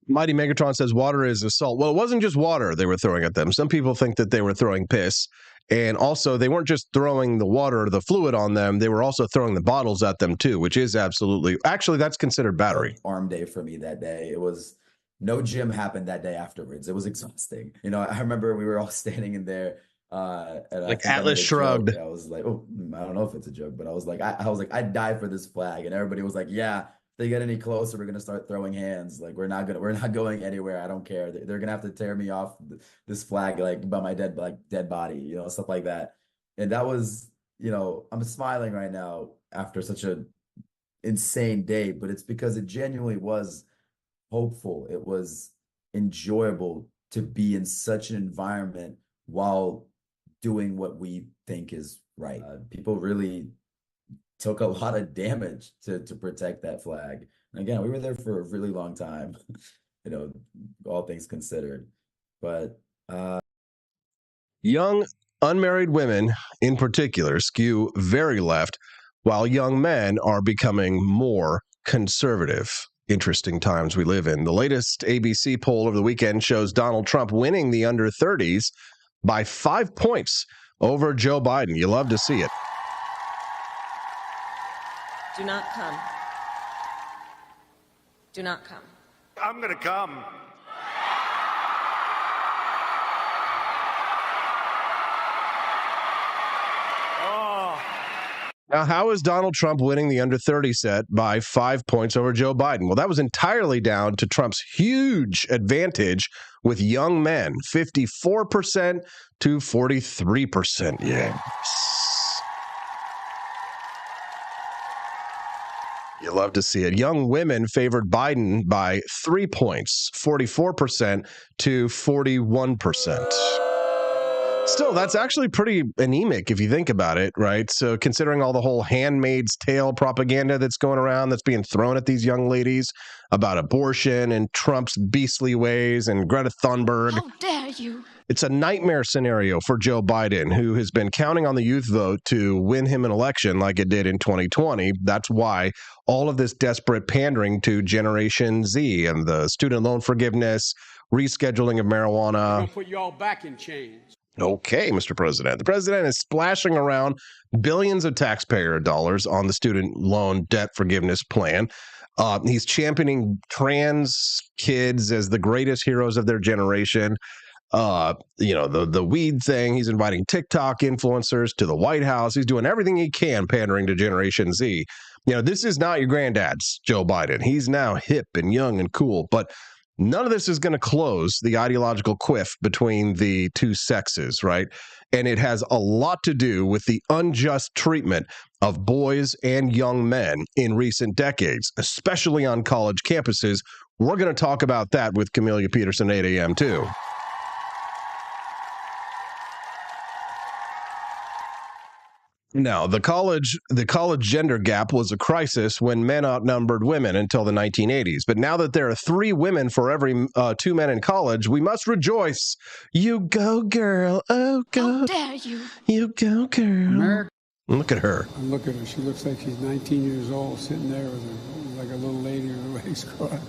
Mighty Megatron says water is assault. Well, it wasn't just water they were throwing at them. Some people think that they were throwing piss. And also, they weren't just throwing the water or the fluid on them. They were also throwing the bottles at them, too, which is absolutely... Actually, that's considered battery. Arm day for me that day. It was... No gym happened that day afterwards. It was exhausting. You know, I remember we were all standing in there. Like Atlas Shrugged. I was like, oh, I don't know if it's a joke, but I was like, I'd die for this flag. And everybody was like, yeah, if they get any closer, we're gonna start throwing hands. Like we're not going anywhere. I don't care. They're gonna have to tear me off this flag like by my dead body, you know, stuff like that. And that was, you know, I'm smiling right now after such a insane day, but it's because it genuinely was hopeful. It was enjoyable to be in such an environment while doing what we think is right. People really took a lot of damage to protect that flag. And again, we were there for a really long time, you know, all things considered. But young unmarried women in particular skew very left, while young men are becoming more conservative. Interesting times we live in. The latest ABC poll over the weekend shows Donald Trump winning the under 30s by 5 points over Joe Biden. You love to see it. Do not come. Do not come. I'm going to come. Now, how is Donald Trump winning the under 30 set by 5 points over Joe Biden? Well, that was entirely down to Trump's huge advantage with young men, 54% to 43%. Yes. You love to see it. Young women favored Biden by 3 points, 44% to 41%. Still, that's actually pretty anemic if you think about it, right? So considering all the whole Handmaid's Tale propaganda that's going around, that's being thrown at these young ladies about abortion and Trump's beastly ways and Greta Thunberg. How dare you? It's a nightmare scenario for Joe Biden, who has been counting on the youth vote to win him an election like it did in 2020. That's why all of this desperate pandering to Generation Z and the student loan forgiveness, rescheduling of marijuana. I'm going to put you all back in chains. Okay, Mr. President. The president is splashing around billions of taxpayer dollars on the student loan debt forgiveness plan. He's championing trans kids as the greatest heroes of their generation. The weed thing. He's inviting TikTok influencers to the White House. He's doing everything he can pandering to Generation Z. You know, this is not your granddad's Joe Biden. He's now hip and young and cool, but none of this is going to close the ideological quiff between the two sexes, right? And it has a lot to do with the unjust treatment of boys and young men in recent decades, especially on college campuses. We're going to talk about that with Camelia Peterson, 8 a.m. too. Now, the college gender gap was a crisis when men outnumbered women until the 1980s. But now that there are 3 women for every 2 men in college, we must rejoice. You go, girl. Oh, go. How dare you? You go, girl. America. Look at her. And look at her. She looks like she's 19 years old, sitting there with like a little lady with her legs crossed.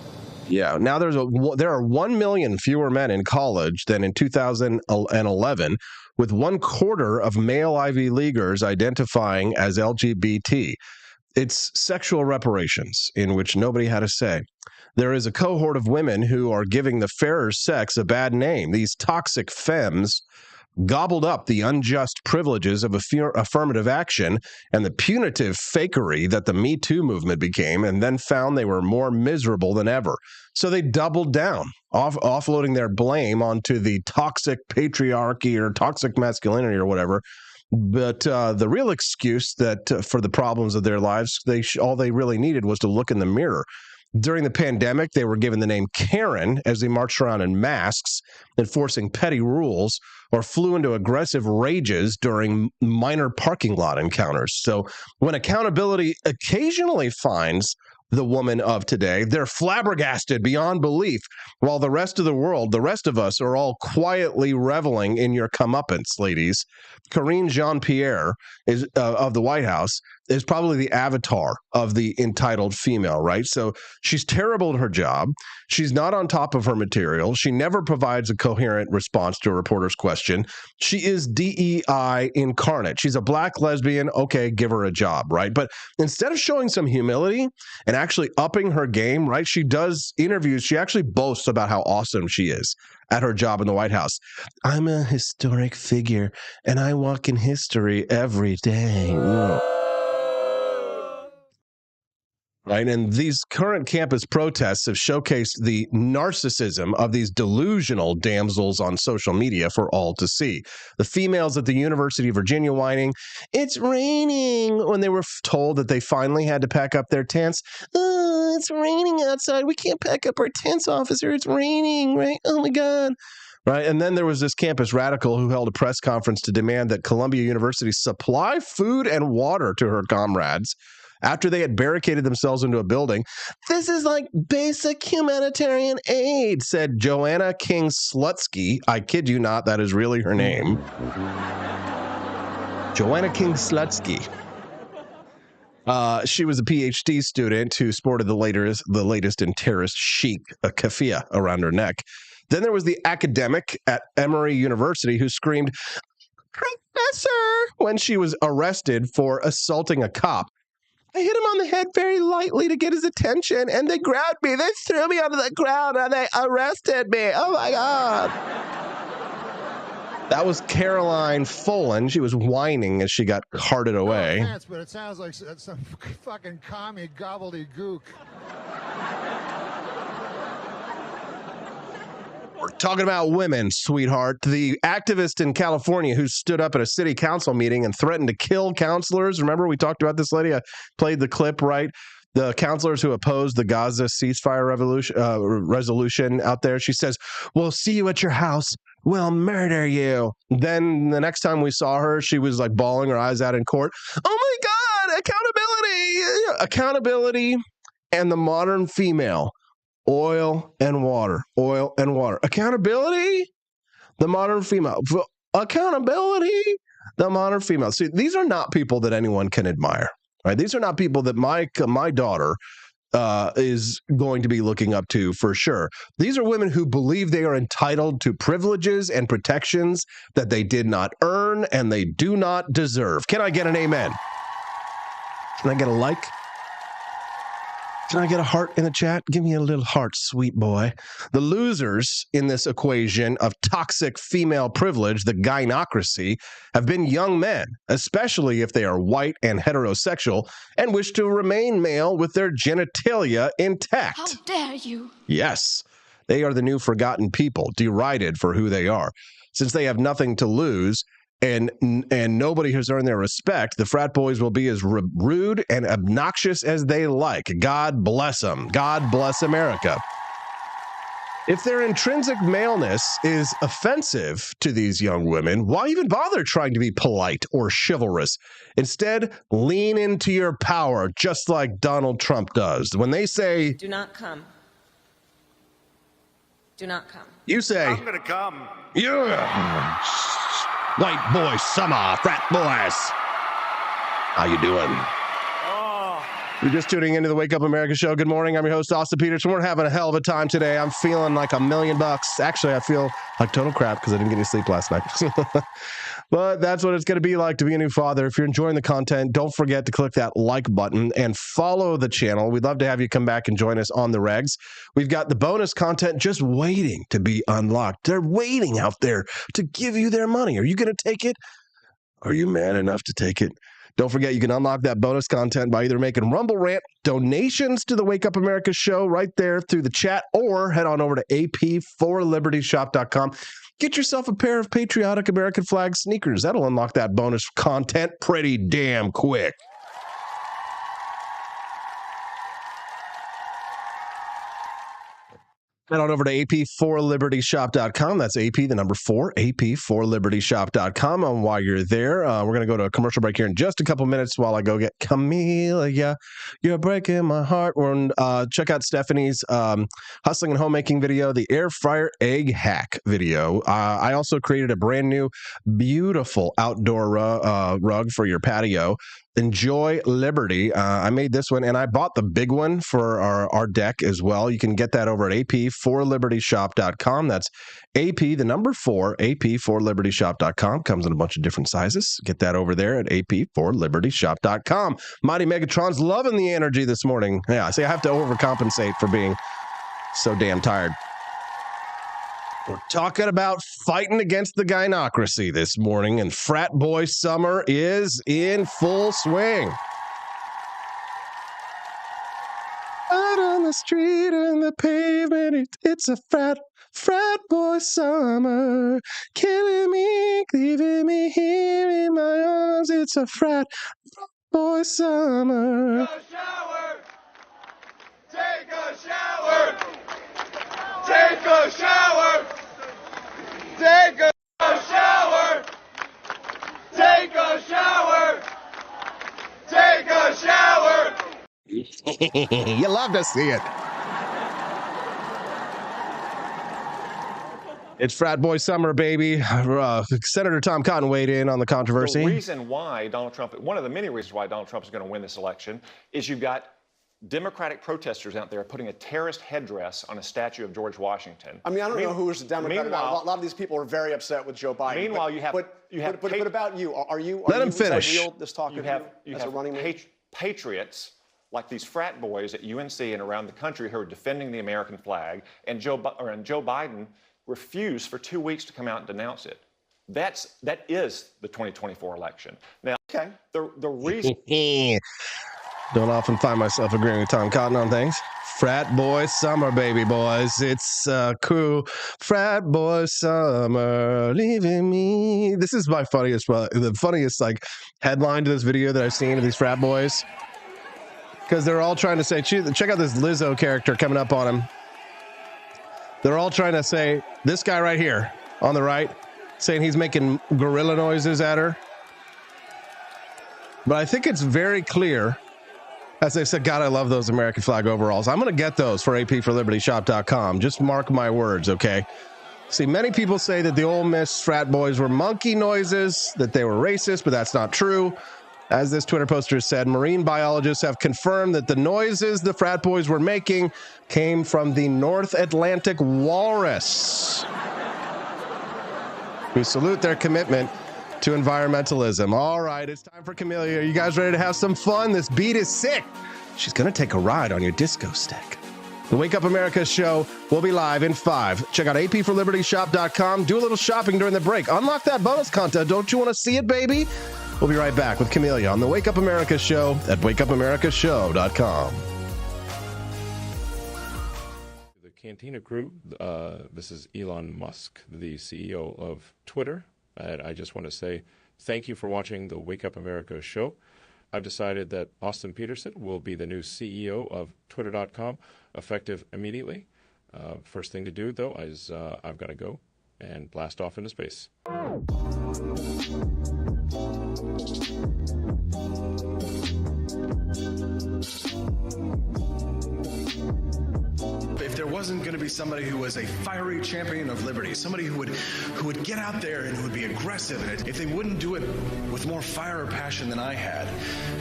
Yeah. Now there are 1 million fewer men in college than in 2011, with 1/4 of male Ivy Leaguers identifying as LGBT. It's sexual reparations in which nobody had a say. There is a cohort of women who are giving the fairer sex a bad name. These toxic femmes gobbled up the unjust privileges of affirmative action and the punitive fakery that the Me Too movement became, and then found they were more miserable than ever. So they doubled down, offloading their blame onto the toxic patriarchy or toxic masculinity or whatever. But the real excuse that for the problems of their lives, all they really needed was to look in the mirror. During the pandemic, they were given the name Karen as they marched around in masks, enforcing petty rules, or flew into aggressive rages during minor parking lot encounters. So when accountability occasionally finds the woman of today, they're flabbergasted beyond belief, while the rest of the world, the rest of us, are all quietly reveling in your comeuppance, ladies. Karine Jean-Pierre is of the White House is probably the avatar of the entitled female, right? So she's terrible at her job. She's not on top of her material. She never provides a coherent response to a reporter's question. She is DEI incarnate. She's a black lesbian. Okay, give her a job, right? But instead of showing some humility and actually upping her game, right? She does interviews. She actually boasts about how awesome she is at her job in the White House. I'm a historic figure, and I walk in history every day. Right. And these current campus protests have showcased the narcissism of these delusional damsels on social media for all to see. The females at the University of Virginia whining, "It's raining," when they were told that they finally had to pack up their tents. "Oh, it's raining outside. We can't pack up our tents, officer. It's raining, right? Oh, my God." Right. And then there was this campus radical who held a press conference to demand that Columbia University supply food and water to her comrades after they had barricaded themselves into a building. "This is like basic humanitarian aid," said Joanna King-Slutsky. I kid you not, that is really her name. Joanna King-Slutsky. She was a PhD student who sported the latest in terrorist chic, a keffiyeh around her neck. Then there was the academic at Emory University who screamed, "Professor," when she was arrested for assaulting a cop. "I hit him on the head very lightly to get his attention, and they grabbed me. They threw me onto the ground, and they arrested me. Oh, my God." That was Caroline Folan. She was whining as she got carted away. No offense, but it sounds like some fucking commie gobbledygook. We're talking about women, sweetheart. The activist in California who stood up at a city council meeting and threatened to kill counselors. Remember, we talked about this lady? I played the clip, right? The counselors who opposed the Gaza ceasefire resolution out there. She says, "We'll see you at your house. We'll murder you." Then the next time we saw her, she was like bawling her eyes out in court. Oh my God, accountability. Accountability and the modern female. Oil and water. Oil and water. Accountability, the modern female. Accountability, the modern female. See, these are not people that anyone can admire. Right? These are not people that my daughter is going to be looking up to for sure. These are women who believe they are entitled to privileges and protections that they did not earn and they do not deserve. Can I get an amen? Can I get a like? Can I get a heart in the chat? Give me a little heart, sweet boy. The losers in this equation of toxic female privilege, the gynocracy, have been young men, especially if they are white and heterosexual and wish to remain male with their genitalia intact. How dare you? Yes, they are the new forgotten people, derided for who they are. Since they have nothing to lose, and nobody has earned their respect, the frat boys will be as rude and obnoxious as they like. God bless them. God bless America. If their intrinsic maleness is offensive to these young women, why even bother trying to be polite or chivalrous? Instead, lean into your power, just like Donald Trump does. When they say, Do not come. Do not come. You say, I'm gonna come. Yeah. White boy summer, frat boys. How you doing? You're just tuning into the Wake Up America show. Good morning. I'm your host, Austin Peterson. We're having a hell of a time today. I'm feeling like $1 million. Actually, I feel like total crap because I didn't get any sleep last night. But that's what it's going to be like to be a new father. If you're enjoying the content, don't forget to click that like button and follow the channel. We'd love to have you come back and join us on the regs. We've got the bonus content just waiting to be unlocked. They're waiting out there to give you their money. Are you going to take it? Are you man enough to take it? Don't forget, you can unlock that bonus content by either making Rumble Rant donations to the Wake Up America show right there through the chat, or head on over to ap4libertyshop.com. Get yourself a pair of patriotic American flag sneakers. That'll unlock that bonus content pretty damn quick. Head on over to ap4libertyshop.com. That's AP, the number 4, ap4libertyshop.com. And while you're there, we're going to go to a commercial break here in just a couple minutes while I go get Camellia. You're breaking my heart. Check out Stephanie's hustling and homemaking video, the air fryer egg hack video. I also created a brand new, beautiful outdoor rug for your patio. Enjoy Liberty. I made this one, and I bought the big one for our deck as well. You can get that over at ap4libertyshop.com. That's AP, the number 4, ap4libertyshop.com. Comes in a bunch of different sizes. Get that over there at ap4libertyshop.com. Mighty Megatron's loving the energy this morning. Yeah, see, I have to overcompensate for being so damn tired. We're talking about fighting against the gynocracy this morning, and frat boy summer is in full swing. Out on the street and the pavement, it's a frat boy summer. Killing me, leaving me here in my arms. It's a frat boy summer. Take a shower. Take a shower. Take a shower. Take a shower. Take a shower. Take a shower. You love to see it. It's frat boy summer, baby. Senator Tom Cotton weighed in on the controversy. The reason why Donald Trump, one of the many reasons why Donald Trump is going to win this election, is you've got Democratic protesters out there putting a terrorist headdress on a statue of George Washington. I mean, I don't know who's the Democrat. A lot of these people are very upset with Joe Biden. Meanwhile, but about you, are you? Let him finish. This talk you have patriots like these frat boys at UNC and around the country who are defending the American flag, and Joe Biden refused for 2 weeks to come out and denounce it. That is the 2024 election. Now, okay, the reason. Don't often find myself agreeing with Tom Cotton on things. Frat boy summer, baby boys. It's cool. Frat boy summer, leaving me. This is my the funniest like headline to this video that I've seen of these frat boys. Because they're all trying to say, check out this Lizzo character coming up on him. They're all trying to say, this guy right here on the right, saying he's making gorilla noises at her. But I think it's very clear. As I said, God, I love those American flag overalls. I'm going to get those for ap4libertyshop.com. Just mark my words, okay? See, many people say that the Ole Miss frat boys were monkey noises, that they were racist, but that's not true. As this Twitter poster said, marine biologists have confirmed that the noises the frat boys were making came from the North Atlantic walrus. We salute their commitment to environmentalism. All right, it's time for Camellia. Are you guys ready to have some fun? This beat is sick. She's going to take a ride on your disco stick. The Wake Up America show will be live in 5. Check out ap4libertyshop.com. Do a little shopping during the break. Unlock that bonus content. Don't you want to see it, baby? We'll be right back with Camellia on the Wake Up America show at wakeupAmericaShow.com. The Cantina crew, this is Elon Musk, the CEO of Twitter. And I just want to say thank you for watching the Wake Up America show. I've decided that Austin Peterson will be the new CEO of Twitter.com, effective immediately. First thing to do, though, is I've got to go and blast off into space. If there wasn't going to be somebody who was a fiery champion of liberty, somebody who would get out there and who would be aggressive, and if they wouldn't do it with more fire or passion than I had,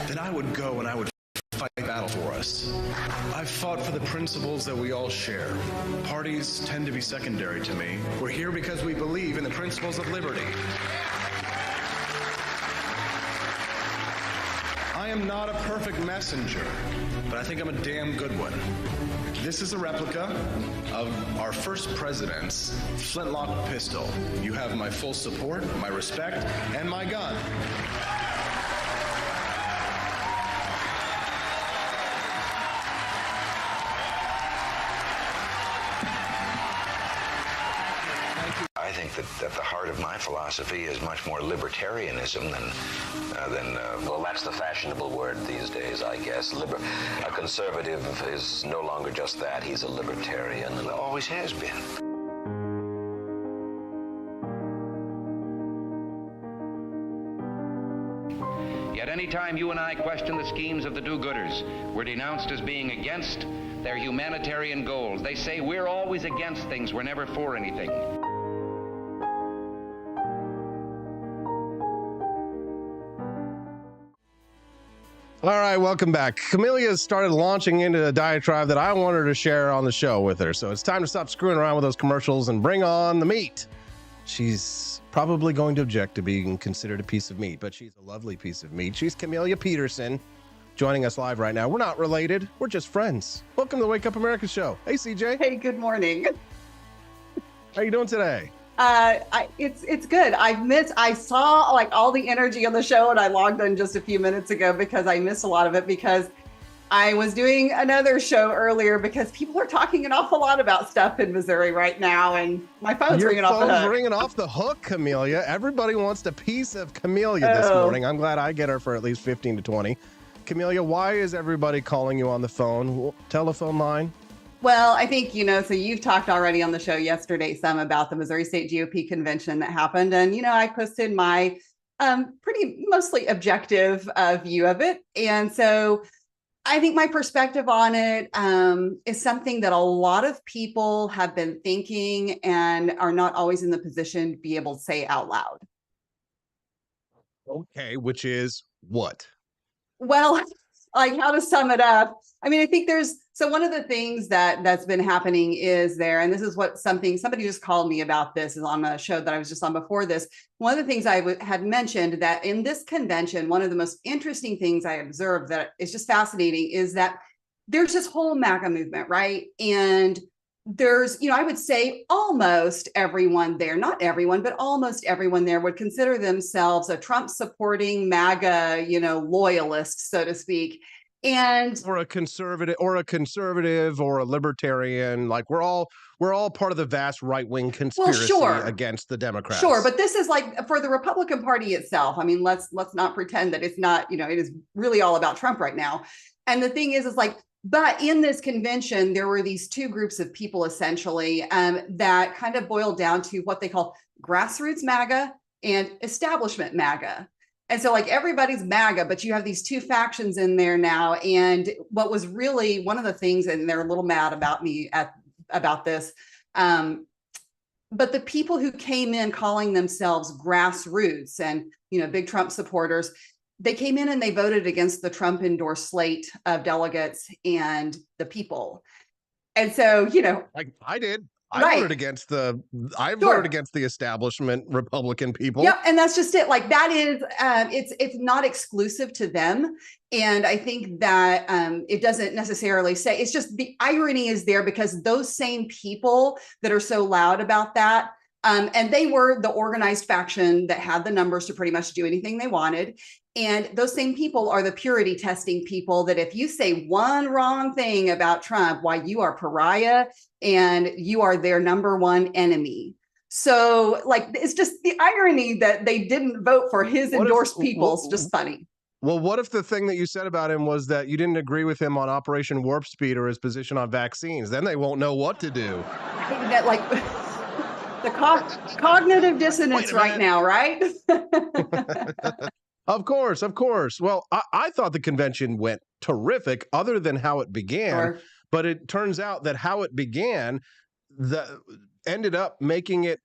then I would go and I would fight battle for us. I've fought for the principles that we all share. Parties tend to be secondary to me. We're here because we believe in the principles of liberty. I am not a perfect messenger, but I think I'm a damn good one. This is a replica of our first president's flintlock pistol. You have my full support, my respect, and my gun. I think that the heart of my philosophy is much more libertarianism than well, that's the fashionable word these days, I guess. A conservative is no longer just that. He's a libertarian and always has been. Yet any time you and I question the schemes of the do-gooders, we're denounced as being against their humanitarian goals. They say we're always against things, we're never for anything. All right, welcome back. Camellia started launching into a diatribe that I want her to share on the show with her. So it's time to stop screwing around with those commercials and bring on the meat. She's probably going to object to being considered a piece of meat, but she's a lovely piece of meat. She's Camellia Peterson, joining us live right now. We're not related. We're just friends. Welcome to the Wake Up America show. Hey, CJ. Hey, good morning. How you doing today? It's good. I saw like all the energy on the show, and I logged in just a few minutes ago because I missed a lot of it because I was doing another show earlier because people are talking an awful lot about stuff in Missouri right now, and my phone's ringing off the hook. Your phone's ringing off the hook, Camellia. Everybody wants a piece of Camellia this morning. I'm glad I get her for at least 15 to 20. Camellia, why is everybody calling you on the phone? Telephone line? Well, I think, so you've talked already on the show yesterday some about the Missouri State GOP convention that happened. And, I posted my pretty mostly objective view of it. And so I think my perspective on it is something that a lot of people have been thinking and are not always in the position to be able to say out loud. Okay, which is what? Well, like how to sum it up. I mean, I think so one of the things that's been happening is and this is somebody just called me about this is on a show that I was just on before this. One of the things I had mentioned that in this convention, one of the most interesting things I observed that is just fascinating is that there's this whole MAGA movement, right? And there's, I would say almost everyone there, not everyone, but almost everyone there would consider themselves a Trump supporting MAGA, loyalist, so to speak. And or a conservative or a libertarian, like we're all part of the vast right-wing conspiracy against the Democrats. Sure, but this is like for the Republican Party itself. I mean, let's not pretend that it's not, it is really all about Trump right now. And the thing is like, but in this convention, there were these two groups of people essentially that kind of boiled down to what they call grassroots MAGA and establishment MAGA. And so like everybody's MAGA, but you have these two factions in there now. And what was really one of the things, and they're a little mad about me about this, but the people who came in calling themselves grassroots and, big Trump supporters, they came in and they voted against the Trump endorsed slate of delegates and the people. And so, like I did. I voted against the establishment Republican people. Yep, and that's just it. Like that is, it's not exclusive to them, and I think that it doesn't necessarily say. It's just the irony is there because those same people that are so loud about that, and they were the organized faction that had the numbers to pretty much do anything they wanted. And those same people are the purity testing people that if you say one wrong thing about Trump, why you are pariah and you are their number one enemy. So like, it's just the irony that they didn't vote for his endorsed people. It's just funny. Well, what if the thing that you said about him was that you didn't agree with him on Operation Warp Speed or his position on vaccines? Then they won't know what to do. That like the cognitive dissonance right now, right? Of course. Well, I thought the convention went terrific other than how it began. Sure. But it turns out that how it began ended up making it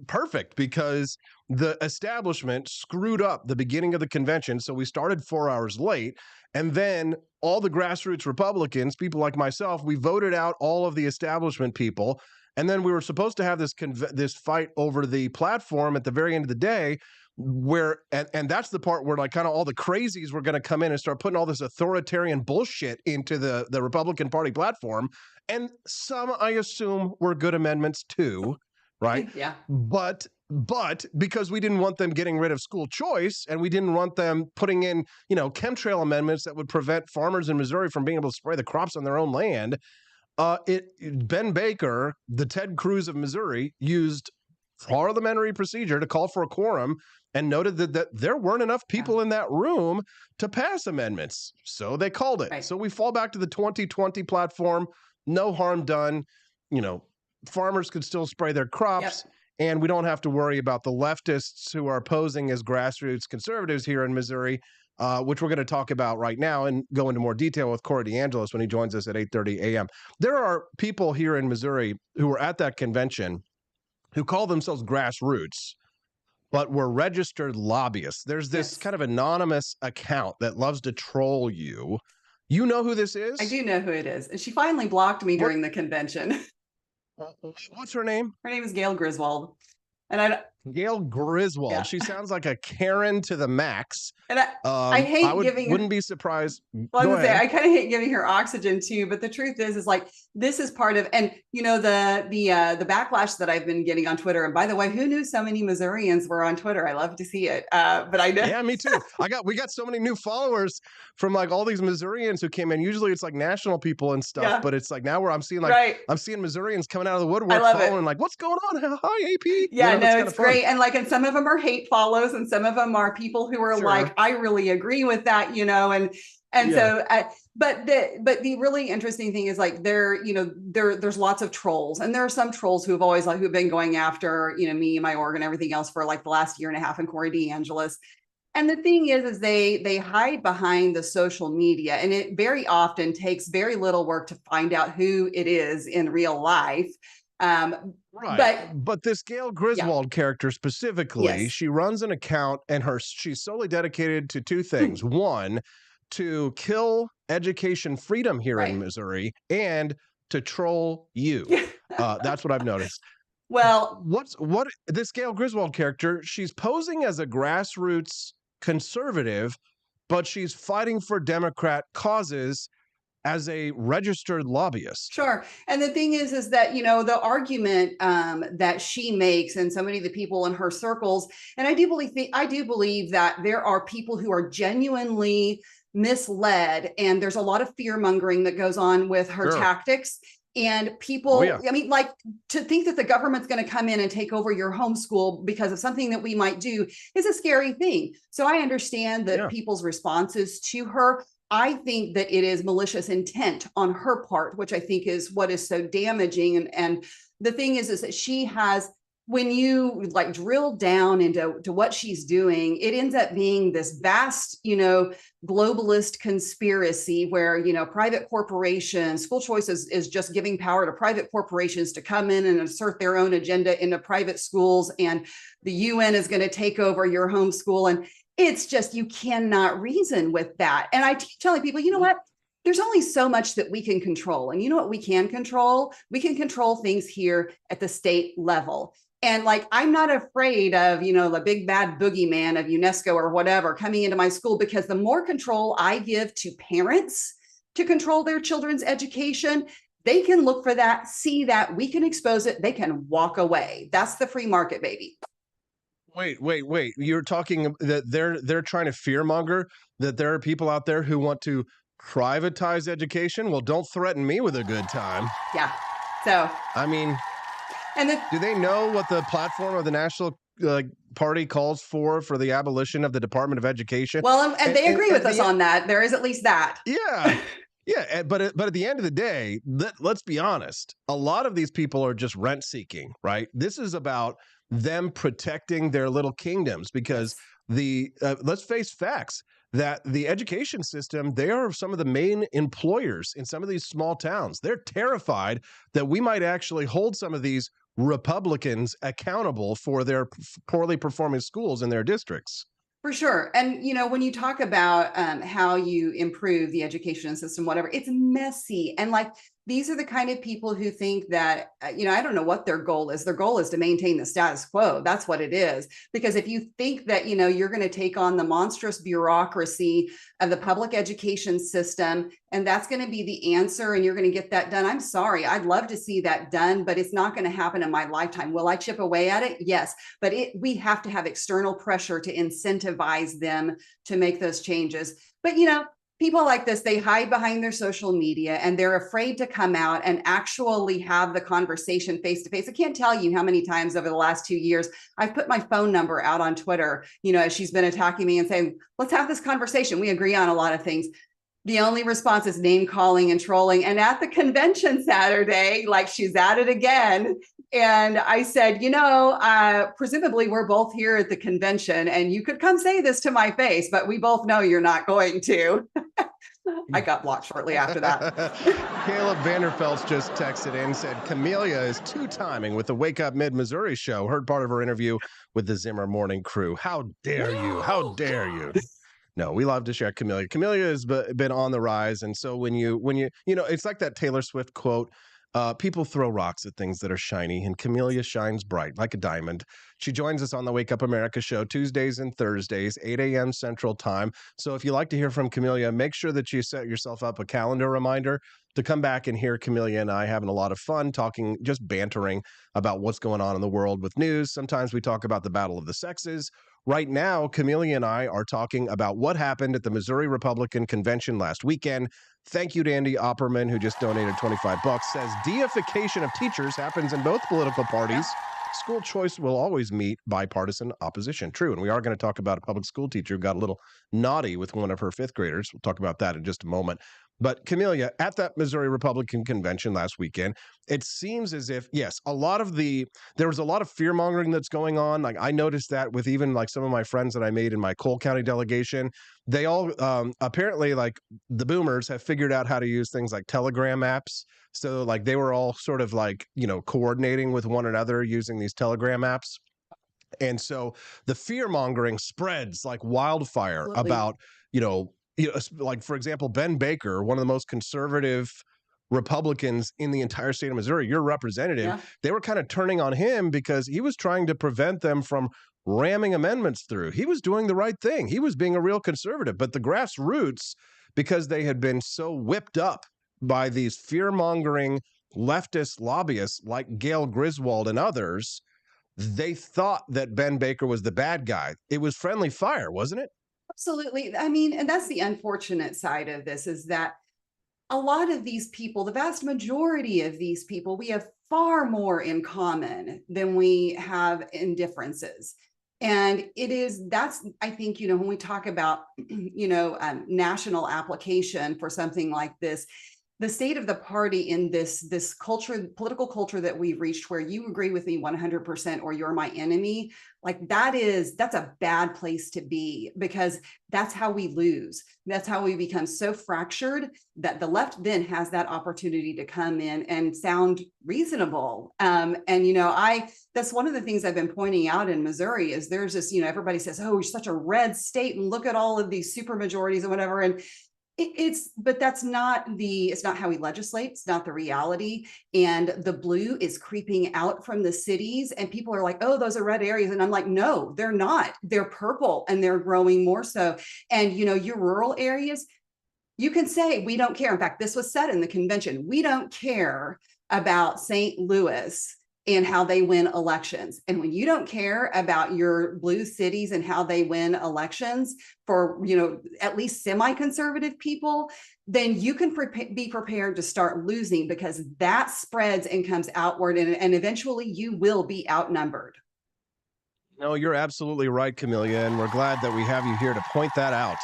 perfect because the establishment screwed up the beginning of the convention. So we started 4 hours late. And then all the grassroots Republicans, people like myself, we voted out all of the establishment people. And then we were supposed to have this fight over the platform at the very end of the day, where and that's the part where like kind of all the crazies were going to come in and start putting all this authoritarian bullshit into the Republican Party platform. And some, I assume, were good amendments too, right? Yeah. But because we didn't want them getting rid of school choice, and we didn't want them putting in, chemtrail amendments that would prevent farmers in Missouri from being able to spray the crops on their own land, Ben Baker, the Ted Cruz of Missouri, used parliamentary procedure to call for a quorum and noted that there weren't enough people in that room to pass amendments. So they called it. Right. So we fall back to the 2020 platform. No harm done. Farmers could still spray their crops. Yep. And we don't have to worry about the leftists who are posing as grassroots conservatives here in Missouri, which we're going to talk about right now and go into more detail with Corey DeAngelis when he joins us at 8:30 a.m. There are people here in Missouri who were at that convention who call themselves grassroots, but were registered lobbyists. There's this kind of anonymous account that loves to troll you. You know who this is? I do know who it is. And she finally blocked me during the convention. What's her name? Her name is Gail Griswold. And Gail Griswold. Yeah. She sounds like a Karen to the max. And I hate giving. Wouldn't be surprised. Well, I kind of hate giving her oxygen too. But the truth is like this is part of, and the backlash that I've been getting on Twitter. And by the way, who knew so many Missourians were on Twitter? I love to see it. But I know. Yeah, me too. We got so many new followers from like all these Missourians who came in. Usually it's like national people and stuff, but it's like now where I'm seeing I'm seeing Missourians coming out of the woodwork following like, what's going on? Hi, AP. Yeah, it's great. And and some of them are hate follows, and some of them are people who are like, I really agree with that, so, but the really interesting thing is like there's lots of trolls, and there are some trolls who've always who've been going after, me, my org, and everything else for like the last year and a half, and Corey DeAngelis. And the thing is they hide behind the social media, and it very often takes very little work to find out who it is in real life. Right. But this Gail Griswold character specifically, she runs an account, and she's solely dedicated to two things. One, to kill education freedom here in Missouri, and to troll you. That's what I've noticed. Well, what this Gail Griswold character, she's posing as a grassroots conservative, but she's fighting for Democrat causes as a registered lobbyist. Sure. And the thing is that, the argument that she makes, and so many of the people in her circles, and I do believe that there are people who are genuinely misled, and there's a lot of fear mongering that goes on with her tactics. And people, to think that the government's going to come in and take over your homeschool because of something that we might do is a scary thing. So I understand that people's responses to her. I think that it is malicious intent on her part, which I think is what is so damaging. And the thing is that she has, when you drill down into what she's doing, it ends up being this vast, globalist conspiracy where, private corporations, school choice is just giving power to private corporations to come in and assert their own agenda into private schools. And the UN is going to take over your homeschool. And it's just, you cannot reason with that. And I keep telling people, you know what? There's only so much that we can control. And you know what we can control? We can control things here at the state level. And I'm not afraid of, the big bad boogeyman of UNESCO or whatever coming into my school, because the more control I give to parents to control their children's education, they can look for that, see that, we can expose it, they can walk away. That's the free market, baby. Wait. You're talking that they're trying to fearmonger that there are people out there who want to privatize education? Well, don't threaten me with a good time. Yeah. So, I mean, do they know what the platform of the National Party calls for the abolition of the Department of Education? Well, and they agree with us on that. There is at least that. Yeah. Yeah, but at the end of the day, let's be honest. A lot of these people are just rent seeking, right? This is about them protecting their little kingdoms, because let's face facts that the education system, they are some of the main employers in some of these small towns. They're terrified that we might actually hold some of these Republicans accountable for their poorly performing schools in their districts. For sure. And, when you talk about how you improve the education system, whatever, it's messy. And these are the kind of people who think that, I don't know what their goal is. Their goal is to maintain the status quo. That's what it is. Because if you think that, you're going to take on the monstrous bureaucracy of the public education system, and that's going to be the answer, and you're going to get that done, I'm sorry. I'd love to see that done, but it's not going to happen in my lifetime. Will I chip away at it? Yes. But we have to have external pressure to incentivize them to make those changes. But, people like this, they hide behind their social media and they're afraid to come out and actually have the conversation face to face. I can't tell you how many times over the last 2 years I've put my phone number out on Twitter, as she's been attacking me and saying, let's have this conversation. We agree on a lot of things. The only response is name calling and trolling. And at the convention Saturday, like, she's at it again. And I said, presumably we're both here at the convention and you could come say this to my face, but we both know you're not going to. I got blocked shortly after that. Caleb Vanderfelt's just texted in, said Camellia is two-timing with the Wake Up Mid-Missouri show. Heard part of her interview with the Zimmer Morning Crew. How dare you? How dare you? No, we love to share Camellia. Camellia has been on the rise. And so when you, it's like that Taylor Swift quote, people throw rocks at things that are shiny, and Camellia shines bright like a diamond. She joins us on the Wake Up America show Tuesdays and Thursdays, 8 a.m. Central Time. So if you like to hear from Camellia, make sure that you set yourself up a calendar reminder to come back and hear Camellia and I having a lot of fun talking, just bantering about what's going on in the world with news. Sometimes we talk about the battle of the sexes. Right now, Camellia and I are talking about what happened at the Missouri Republican Convention last weekend. Thank you to Andy Opperman, who just donated $25, says deification of teachers happens in both political parties. School choice will always meet bipartisan opposition. True, and we are going to talk about a public school teacher who got a little naughty with one of her fifth graders. We'll talk about that in just a moment. But Camellia, at that Missouri Republican Convention last weekend, it seems as if, yes, there was a lot of fear mongering that's going on. Like, I noticed that with even like some of my friends that I made in my Cole County delegation. They all apparently, like, the boomers have figured out how to use things like Telegram apps. So like they were all sort of like, coordinating with one another using these Telegram apps. And so the fear mongering spreads like wildfire. Absolutely. About, like, for example, Ben Baker, one of the most conservative Republicans in the entire state of Missouri, your representative, yeah. They were kind of turning on him because he was trying to prevent them from ramming amendments through. He was doing the right thing. He was being a real conservative. But the grassroots, because they had been so whipped up by these fear-mongering leftist lobbyists like Gail Griswold and others, they thought that Ben Baker was the bad guy. It was friendly fire, wasn't it? Absolutely. I mean, and that's the unfortunate side of this, is that a lot of these people, the vast majority of these people, we have far more in common than we have in differences. And that's, I think, when we talk about, national application for something like this, the state of the party in this culture, political culture that we've reached, where you agree with me 100% or you're my enemy, like that's a bad place to be, because that's how we lose. That's how we become so fractured that the left then has that opportunity to come in and sound reasonable. That's one of the things I've been pointing out in Missouri is there's this, everybody says, oh, we're such a red state and look at all of these super majorities and whatever. And but that's it's not how we legislate. It's not the reality. And the blue is creeping out from the cities, and people are like, oh, those are red areas. And I'm like, no, they're not. They're purple, and they're growing more so. And, your rural areas, you can say, we don't care. In fact, this was said in the convention. We don't care about St. Louis and how they win elections. And when you don't care about your blue cities and how they win elections for, at least semi-conservative people, then you can be prepared to start losing, because that spreads and comes outward, and eventually you will be outnumbered. No, you're absolutely right, Camellia, and we're glad that we have you here to point that out.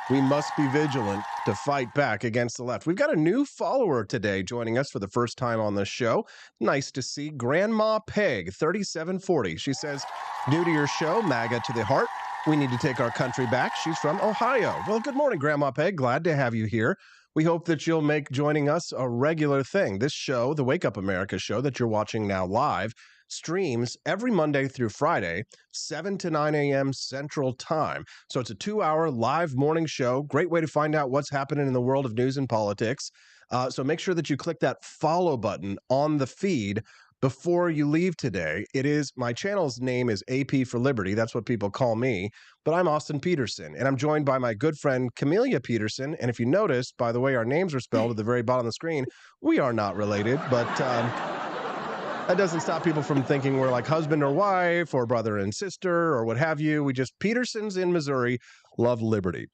We must be vigilant to fight back against the left. We've got a new follower today joining us for the first time on the show. Nice to see Grandma Peg, 3740. She says, new to your show, MAGA to the heart. We need to take our country back. She's from Ohio. Well, good morning, Grandma Peg. Glad to have you here. We hope that you'll make joining us a regular thing. This show, the Wake Up America show that you're watching now live, streams every Monday through Friday, 7 to 9 a.m. Central Time. So it's a 2-hour live morning show. Great way to find out what's happening in the world of news and politics. So make sure that you click that follow button on the feed before you leave today. My channel's name is AP for Liberty. That's what people call me. But I'm Austin Peterson, and I'm joined by my good friend Camelia Peterson. And if you noticed, by the way our names are spelled at the very bottom of the screen, we are not related, but that doesn't stop people from thinking we're like husband or wife or brother and sister or what have you. We just Petersons in Missouri love liberty.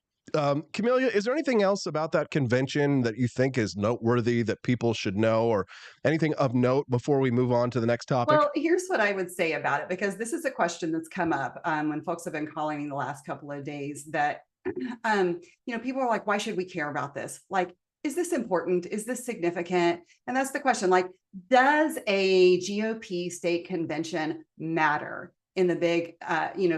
Camelia, is there anything else about that convention that you think is noteworthy that people should know, or anything of note before we move on to the next topic? Well, here's what I would say about it, because this is a question that's come up when folks have been calling me the last couple of days that, people are like, why should we care about this? Like, is this important? Is this significant? And that's the question. Like, does a GOP state convention matter in the big,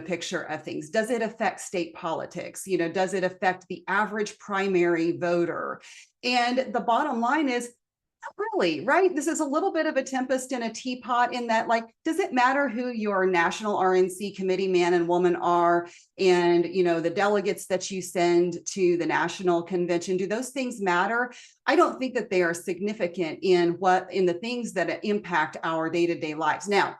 picture of things? Does it affect state politics? Does it affect the average primary voter? And the bottom line is, not really, right? This is a little bit of a tempest in a teapot in that, like, does it matter who your national RNC committee man and woman are, and, the delegates that you send to the national convention? Do those things matter? I don't think that they are significant in the things that impact our day-to-day lives. Now,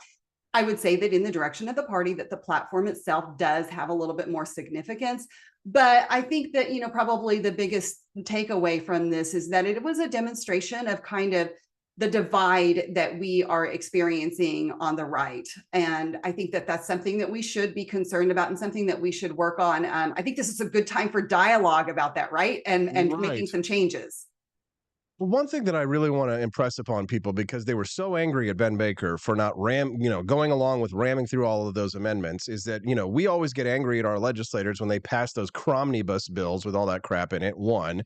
I would say that in the direction of the party, that the platform itself does have a little bit more significance. But I think that, probably the biggest takeaway from this is that it was a demonstration of kind of the divide that we are experiencing on the right. And I think that that's something that we should be concerned about and something that we should work on. I think this is a good time for dialogue about that, right? And Right. making some changes. Well, one thing that I really want to impress upon people, because they were so angry at Ben Baker for not going along with ramming through all of those amendments, is that, we always get angry at our legislators when they pass those cromnibus bills with all that crap in it, one.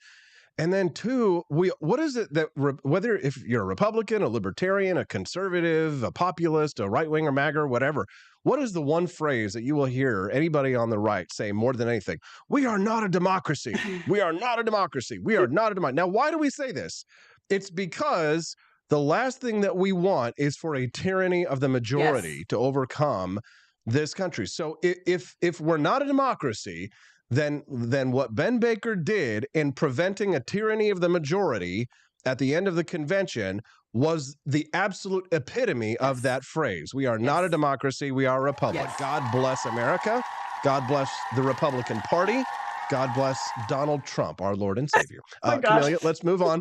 And then two, what is it that whether if you're a Republican, a libertarian, a conservative, a populist, a right winger, MAGA, or whatever, what is the one phrase that you will hear anybody on the right say more than anything? We are not a democracy. We are not a democracy. We are not a democracy. Now, why do we say this? It's because the last thing that we want is for a tyranny of the majority to overcome this country. So if we're not a democracy, then what Ben Baker did in preventing a tyranny of the majority at the end of the convention was the absolute epitome of that phrase. We are not a democracy. We are a republic. God bless America. God bless the Republican Party. God bless Donald Trump, our Lord and Savior. Camelia, let's move on.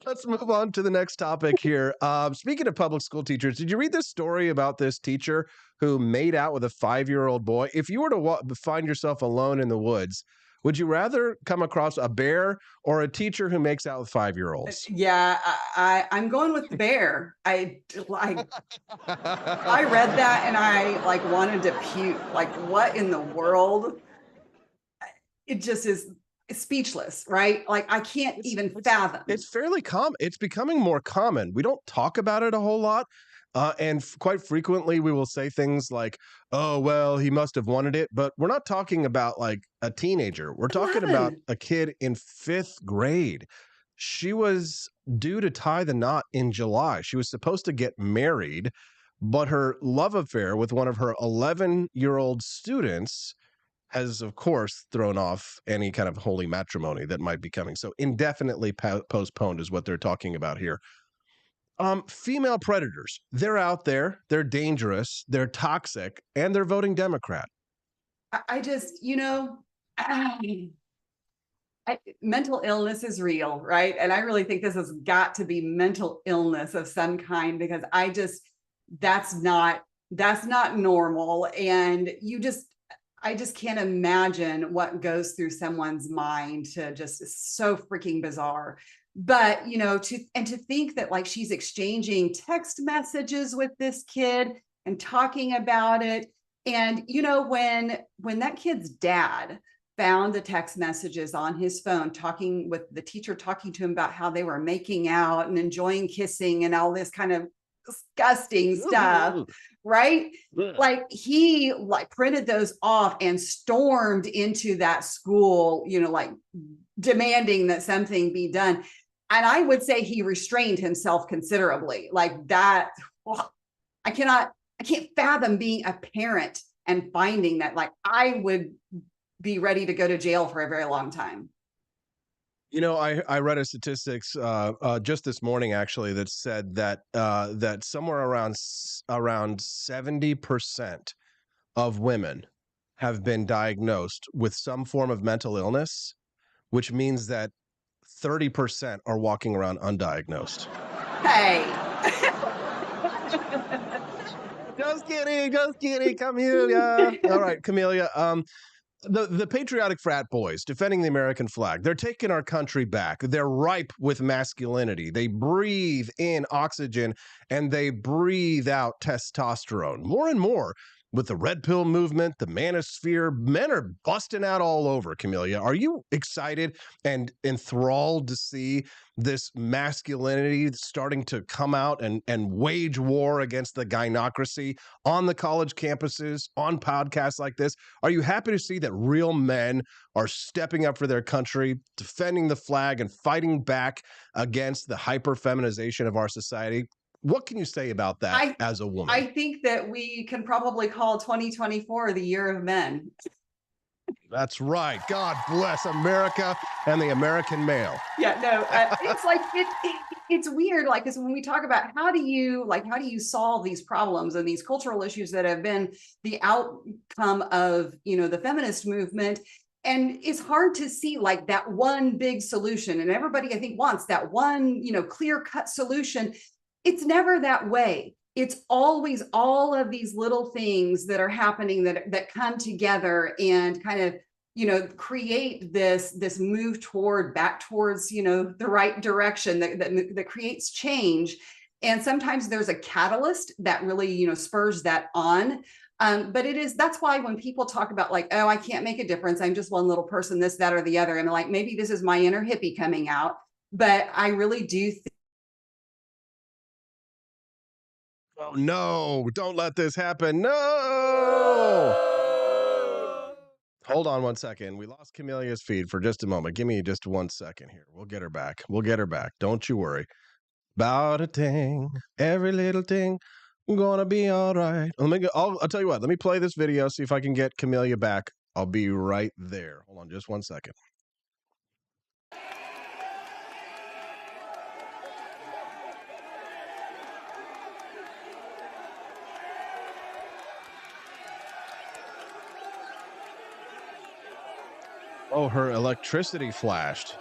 Let's move on to the next topic here. Speaking of public school teachers, did you read this story about this teacher who made out with a 5-year-old boy? If you were to find yourself alone in the woods, would you rather come across a bear or a teacher who makes out with 5-year-olds? Yeah, I'm going with the bear. I read that and I wanted to puke. Like, what in the world? It just is speechless, right? Like, I can't even fathom. It's fairly common. It's becoming more common. We don't talk about it a whole lot. And quite frequently we will say things like, oh, well, he must have wanted it. But we're not talking about like a teenager. We're talking about a kid in 5th grade. She was due to tie the knot in July. She was supposed to get married, but her love affair with one of her 11-year-old students has, of course, thrown off any kind of holy matrimony that might be coming. So indefinitely postponed is what they're talking about here. Female predators, they're out there, they're dangerous, they're toxic, and they're voting Democrat. I just, mental illness is real, right? And I really think this has got to be mental illness of some kind, because that's not normal. And I just can't imagine what goes through someone's mind to just, it's so freaking bizarre. But, to think that like she's exchanging text messages with this kid and talking about it. And, when that kid's dad found the text messages on his phone, talking with the teacher, talking to him about how they were making out and enjoying kissing and all this kind of disgusting stuff, right? Like, he printed those off and stormed into that school, demanding that something be done. And I would say he restrained himself considerably. Like that, I can't fathom being a parent and finding that. Like, I would be ready to go to jail for a very long time. You know, I read a statistics just this morning actually that said that that somewhere around 70% of women have been diagnosed with some form of mental illness, which means that 30% are walking around undiagnosed. Hey. Just kidding, Camelia. All right, Camelia. The patriotic frat boys defending the American flag, they're taking our country back. They're ripe with masculinity. They breathe in oxygen and they breathe out testosterone. More and more with the red pill movement, the manosphere, men are busting out all over, Camelia. Are you excited and enthralled to see this masculinity starting to come out and wage war against the gynocracy on the college campuses, on podcasts like this? Are you happy to see that real men are stepping up for their country, defending the flag, and fighting back against the hyper-feminization of our society? What can you say about that as a woman? I think that we can probably call 2024 the year of men. That's right. God bless America and the American male. Yeah, no, it's like it's weird. Like, because when we talk about how do you solve these problems and these cultural issues that have been the outcome of the feminist movement, and it's hard to see like that one big solution. And everybody I think wants that one clear cut solution. It's never that way. It's always all of these little things that are happening that come together and kind of create this move back towards the right direction that creates change. And sometimes there's a catalyst that really spurs that on. But that's why when people talk about like, oh, I can't make a difference, I'm just one little person, this, that, or the other, and like maybe this is my inner hippie coming out, but I really do think. Oh, no, don't let this happen. No. Hold on one second. We lost Camelia's feed for just a moment. Give me just 1 second here. We'll get her back. Don't you worry. About a thing, every little thing, gonna be all right. I'll tell you what. Let me play this video, see if I can get Camelia back. I'll be right there. Hold on just 1 second. Oh, her electricity flashed.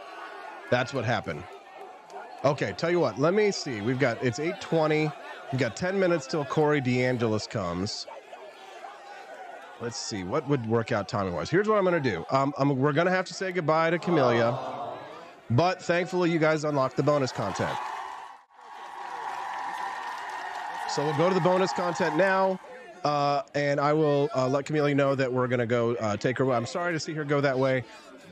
That's what happened. Okay, tell you what. Let me see. It's 8:20. We've got 10 minutes till Corey DeAngelis comes. Let's see. What would work out timing-wise? Here's what I'm going to do. We're going to have to say goodbye to Camelia. But thankfully, you guys unlocked the bonus content. So we'll go to the bonus content now. And I will let Camelia know that we're going to go take her away. I'm sorry to see her go that way.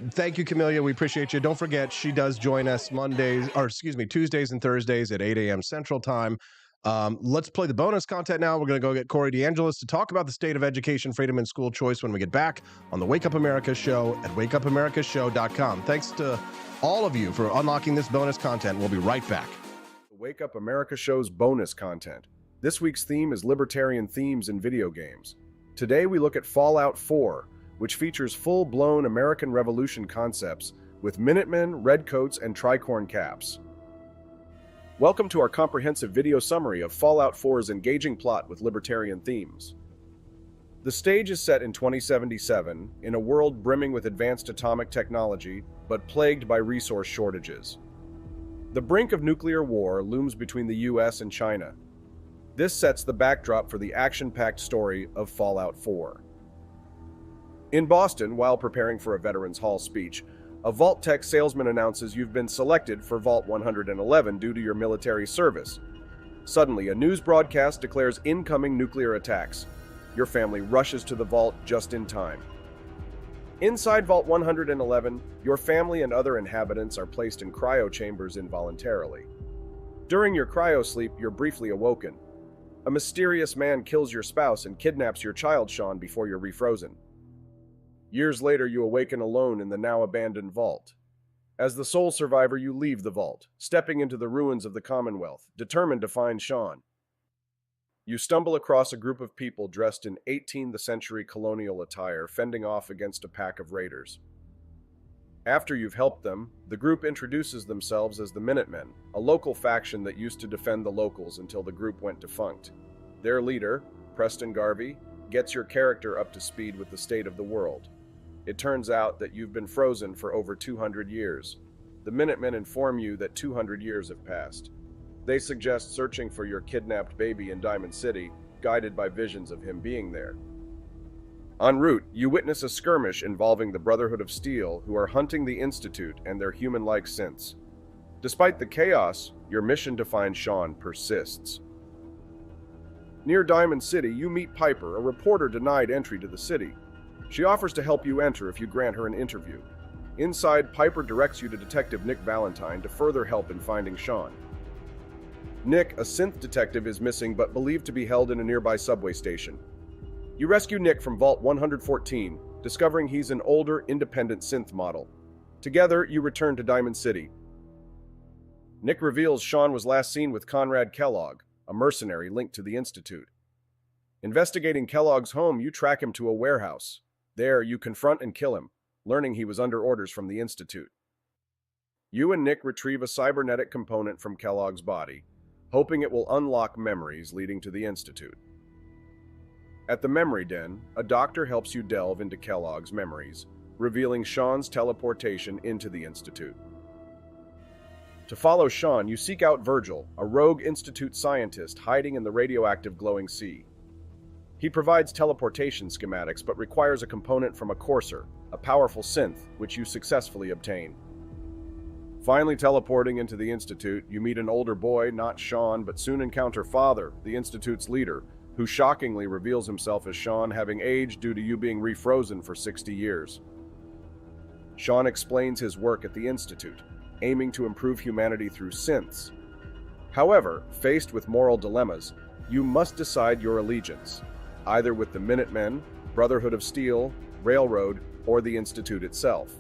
Thank you, Camelia. We appreciate you. Don't forget, she does join us Tuesdays and Thursdays at 8 a.m. Central Time. Let's play the bonus content now. We're going to go get Corey DeAngelis to talk about the state of education, freedom, and school choice when we get back on the Wake Up America Show at wakeupAmericaShow.com. Thanks to all of you for unlocking this bonus content. We'll be right back. The Wake Up America Show's bonus content. This week's theme is libertarian themes in video games. Today we look at Fallout 4, which features full-blown American Revolution concepts with Minutemen, Redcoats, and Tricorn caps. Welcome to our comprehensive video summary of Fallout 4's engaging plot with libertarian themes. The stage is set in 2077, in a world brimming with advanced atomic technology, but plagued by resource shortages. The brink of nuclear war looms between the US and China. This sets the backdrop for the action-packed story of Fallout 4. In Boston, while preparing for a Veterans Hall speech, a Vault Tech salesman announces you've been selected for Vault 111 due to your military service. Suddenly, a news broadcast declares incoming nuclear attacks. Your family rushes to the vault just in time. Inside Vault 111, your family and other inhabitants are placed in cryo chambers involuntarily. During your cryo sleep, you're briefly awoken. A mysterious man kills your spouse and kidnaps your child, Sean, before you're refrozen. Years later, you awaken alone in the now-abandoned vault. As the sole survivor, you leave the vault, stepping into the ruins of the Commonwealth, determined to find Sean. You stumble across a group of people dressed in 18th century colonial attire, fending off against a pack of raiders. After you've helped them, the group introduces themselves as the Minutemen, a local faction that used to defend the locals until the group went defunct. Their leader, Preston Garvey, gets your character up to speed with the state of the world. It turns out that you've been frozen for over 200 years. The Minutemen inform you that 200 years have passed. They suggest searching for your kidnapped baby in Diamond City, guided by visions of him being there. En route, you witness a skirmish involving the Brotherhood of Steel, who are hunting the Institute and their human-like synths. Despite the chaos, your mission to find Sean persists. Near Diamond City, you meet Piper, a reporter denied entry to the city. She offers to help you enter if you grant her an interview. Inside, Piper directs you to Detective Nick Valentine to further help in finding Sean. Nick, a synth detective, is missing but believed to be held in a nearby subway station. You rescue Nick from Vault 114, discovering he's an older, independent synth model. Together, you return to Diamond City. Nick reveals Sean was last seen with Conrad Kellogg, a mercenary linked to the Institute. Investigating Kellogg's home, you track him to a warehouse. There, you confront and kill him, learning he was under orders from the Institute. You and Nick retrieve a cybernetic component from Kellogg's body, hoping it will unlock memories leading to the Institute. At the Memory Den, a doctor helps you delve into Kellogg's memories, revealing Sean's teleportation into the Institute. To follow Sean, you seek out Virgil, a rogue Institute scientist hiding in the radioactive glowing sea. He provides teleportation schematics but requires a component from a Courser, a powerful synth, which you successfully obtain. Finally teleporting into the Institute, you meet an older boy, not Sean, but soon encounter Father, the Institute's leader, who shockingly reveals himself as Sean, having aged due to you being refrozen for 60 years. Sean explains his work at the Institute, aiming to improve humanity through synths. However, faced with moral dilemmas, you must decide your allegiance, either with the Minutemen, Brotherhood of Steel, Railroad, or the Institute itself.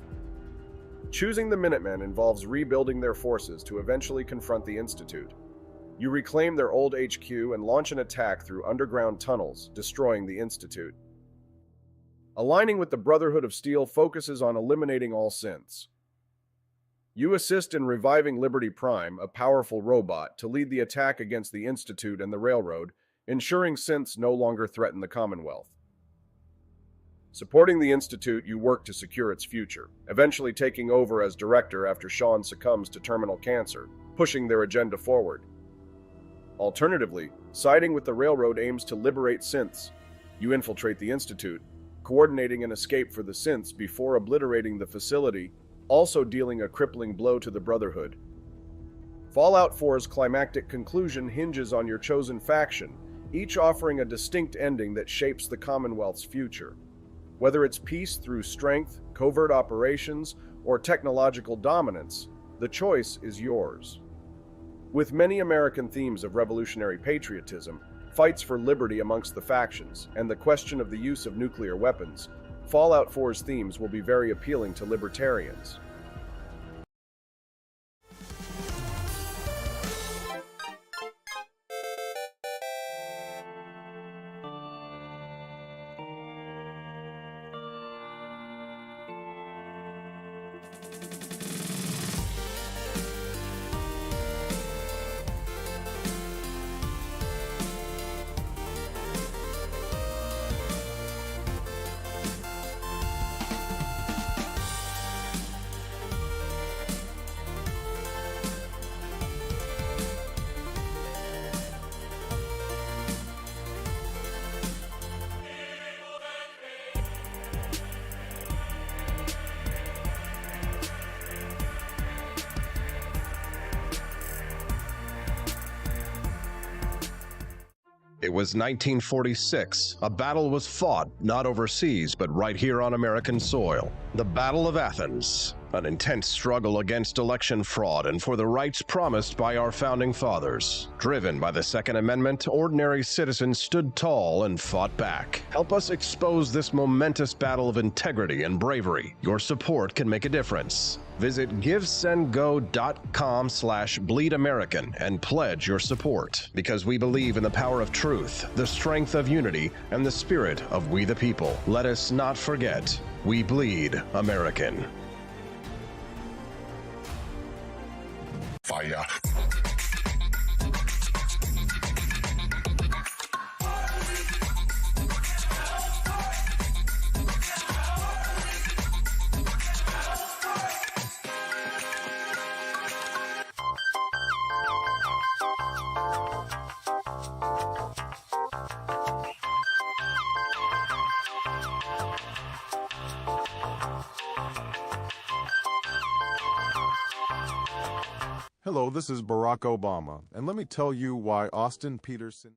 Choosing the Minutemen involves rebuilding their forces to eventually confront the Institute. You reclaim their old HQ and launch an attack through underground tunnels, destroying the Institute. Aligning with the Brotherhood of Steel focuses on eliminating all synths. You assist in reviving Liberty Prime, a powerful robot, to lead the attack against the Institute and the Railroad, ensuring synths no longer threaten the Commonwealth. Supporting the Institute, you work to secure its future, eventually taking over as director after Sean succumbs to terminal cancer, pushing their agenda forward. Alternatively, siding with the Railroad aims to liberate synths. You infiltrate the Institute, coordinating an escape for the synths before obliterating the facility, also dealing a crippling blow to the Brotherhood. Fallout 4's climactic conclusion hinges on your chosen faction, each offering a distinct ending that shapes the Commonwealth's future. Whether it's peace through strength, covert operations, or technological dominance, the choice is yours. With many American themes of revolutionary patriotism, fights for liberty amongst the factions, and the question of the use of nuclear weapons, Fallout 4's themes will be very appealing to libertarians. It was 1946. A battle was fought, not overseas, but right here on American soil. The Battle of Athens, an intense struggle against election fraud and for the rights promised by our founding fathers. Driven by the Second Amendment, ordinary citizens stood tall and fought back. Help us expose this momentous battle of integrity and bravery. Your support can make a difference. Visit givesendgo.com/bleedamerican and pledge your support, because we believe in the power of truth, the strength of unity, and the spirit of we the people. Let us not forget, we bleed American. America. Hello, this is Barack Obama, and let me tell you why Austin Peterson.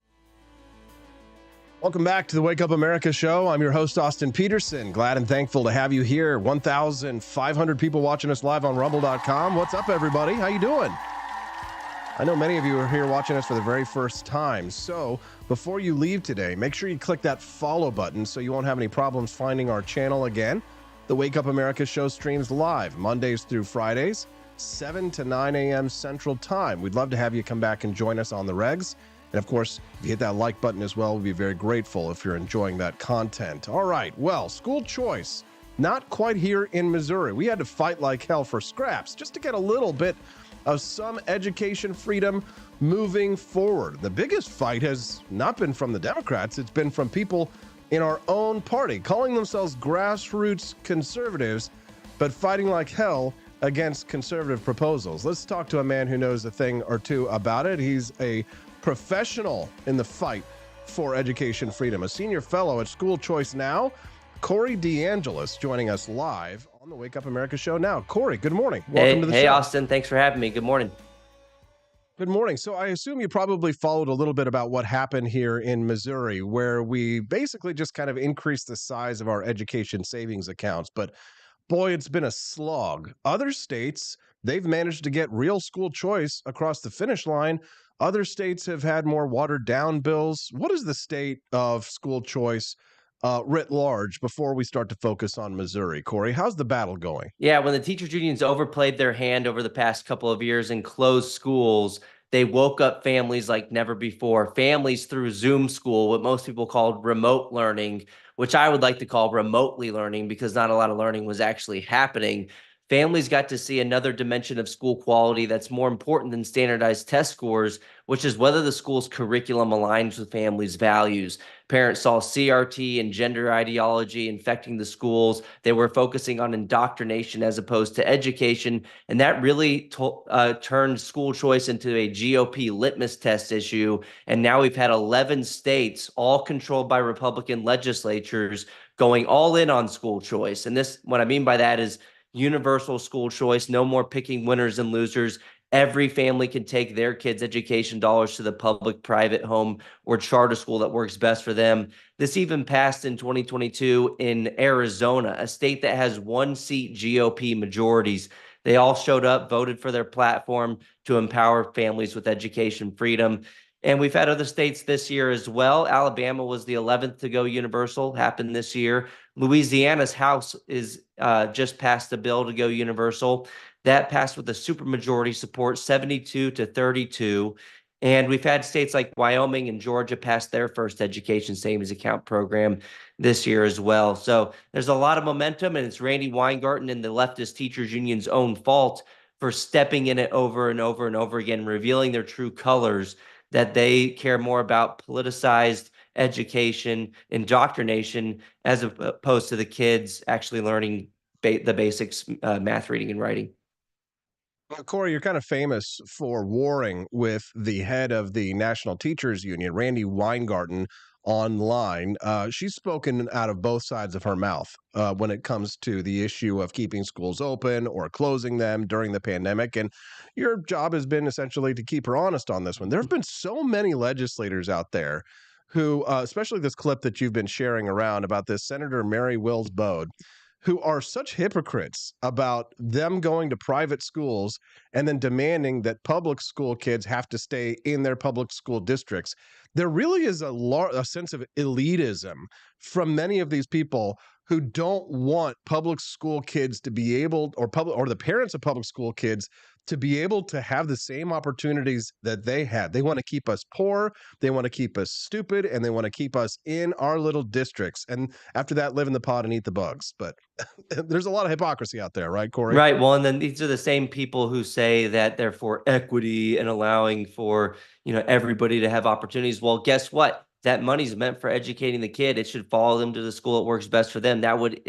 Welcome back to the Wake Up America show. I'm your host, Austin Peterson. Glad and thankful to have you here. 1,500 people watching us live on rumble.com. What's up, everybody? How you doing? I know many of you are here watching us for the very first time. So before you leave today, make sure you click that follow button so you won't have any problems finding our channel again. The Wake Up America show streams live Mondays through Fridays, 7 to 9 a.m. Central Time. We'd love to have you come back and join us on the regs. And of course, if you hit that like button as well, we'll be very grateful if you're enjoying that content. All right, well, school choice, not quite here in Missouri. We had to fight like hell for scraps just to get a little bit of some education freedom moving forward. The biggest fight has not been from the Democrats, it's been from people in our own party, calling themselves grassroots conservatives, but fighting like hell against conservative proposals. Let's talk to a man who knows a thing or two about it. He's a professional in the fight for education freedom, a senior fellow at School Choice Now, Corey DeAngelis, joining us live on the Wake Up America show now. Corey, good morning. Welcome to the show. Hey, Austin. Thanks for having me. Good morning. Good morning. So I assume you probably followed a little bit about what happened here in Missouri, where we basically just kind of increased the size of our education savings accounts. But boy, it's been a slog. Other states, they've managed to get real school choice across the finish line. Other states have had more watered down bills. What is the state of school choice writ large before we start to focus on Missouri? Corey, how's the battle going? Yeah, when the teachers unions overplayed their hand over the past couple of years and closed schools, they woke up families like never before. Families through Zoom school, what most people called remote learning, which I would like to call remotely learning because not a lot of learning was actually happening. Families got to see another dimension of school quality that's more important than standardized test scores, which is whether the school's curriculum aligns with families' values. Parents saw CRT and gender ideology infecting the schools. They were focusing on indoctrination as opposed to education, and that really turned school choice into a GOP litmus test issue. And now we've had 11 states, all controlled by Republican legislatures, going all in on school choice. And this, what I mean by that is universal school choice, no more picking winners and losers. Every family can take their kids' education dollars to the public, private home, or charter school that works best for them. This even passed in 2022 in Arizona, a state that has 1-seat GOP majorities. They all showed up, voted for their platform to empower families with education freedom. And we've had other states this year as well. Alabama was the 11th to go universal, happened this year. Louisiana's House is just passed a bill to go universal. That passed with a supermajority support, 72 to 32. And we've had states like Wyoming and Georgia pass their first education savings account program this year as well. So there's a lot of momentum, and it's Randy Weingarten and the Leftist Teachers Union's own fault for stepping in it over and over and over again, revealing their true colors, that they care more about politicized education, indoctrination, as opposed to the kids actually learning the basics, math, reading, and writing. Well, Corey, you're kind of famous for warring with the head of the National Teachers Union, Randy Weingarten, online. She's spoken out of both sides of her mouth when it comes to the issue of keeping schools open or closing them during the pandemic. And your job has been essentially to keep her honest on this one. There have been so many legislators out there who, especially this clip that you've been sharing around about this Senator Mary Wills Bode, who are such hypocrites about them going to private schools and then demanding that public school kids have to stay in their public school districts. There really is a sense of elitism from many of these people who don't want public school kids to be able, or the parents of public school kids to be able to have the same opportunities that they had. They want to keep us poor, they want to keep us stupid, and they want to keep us in our little districts. And after that, live in the pod and eat the bugs. But there's a lot of hypocrisy out there, right, Corey? Right. Well, and then these are the same people who say that they're for equity and allowing for, everybody to have opportunities. Well, guess what? That money's meant for educating the kid. It should follow them to the school that works best for them. That would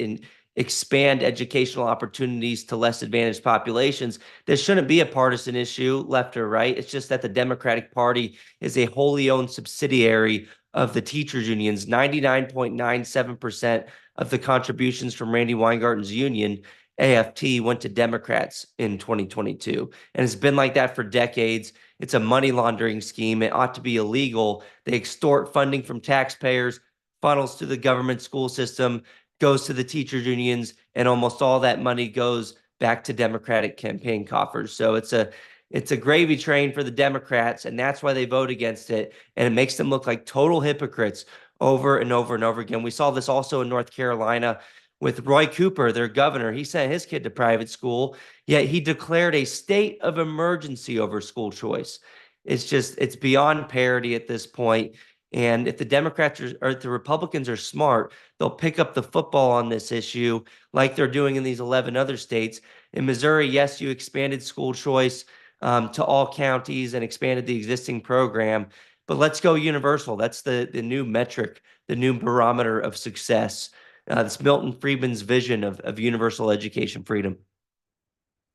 expand educational opportunities to less advantaged populations. This shouldn't be a partisan issue, left or right. It's just that the Democratic Party is a wholly owned subsidiary of the teachers unions. 99.97% of the contributions from Randy Weingarten's union, AFT, went to Democrats in 2022. And it's been like that for decades. It's a money laundering scheme. It ought to be illegal. They extort funding from taxpayers, funnels to the government school system, goes to the teachers unions, and almost all that money goes back to Democratic campaign coffers. So it's a gravy train for the Democrats, and that's why they vote against it. And it makes them look like total hypocrites over and over and over again. We saw this also in North Carolina with Roy Cooper, their governor. He sent his kid to private school, yet he declared a state of emergency over school choice. It's beyond parody at this point. And if the Democrats or if the Republicans are smart, they'll pick up the football on this issue like they're doing in these 11 other states. In Missouri, yes, you expanded school choice to all counties and expanded the existing program, but let's go universal. That's the new metric, the new barometer of success. It's Milton Friedman's vision of universal education freedom.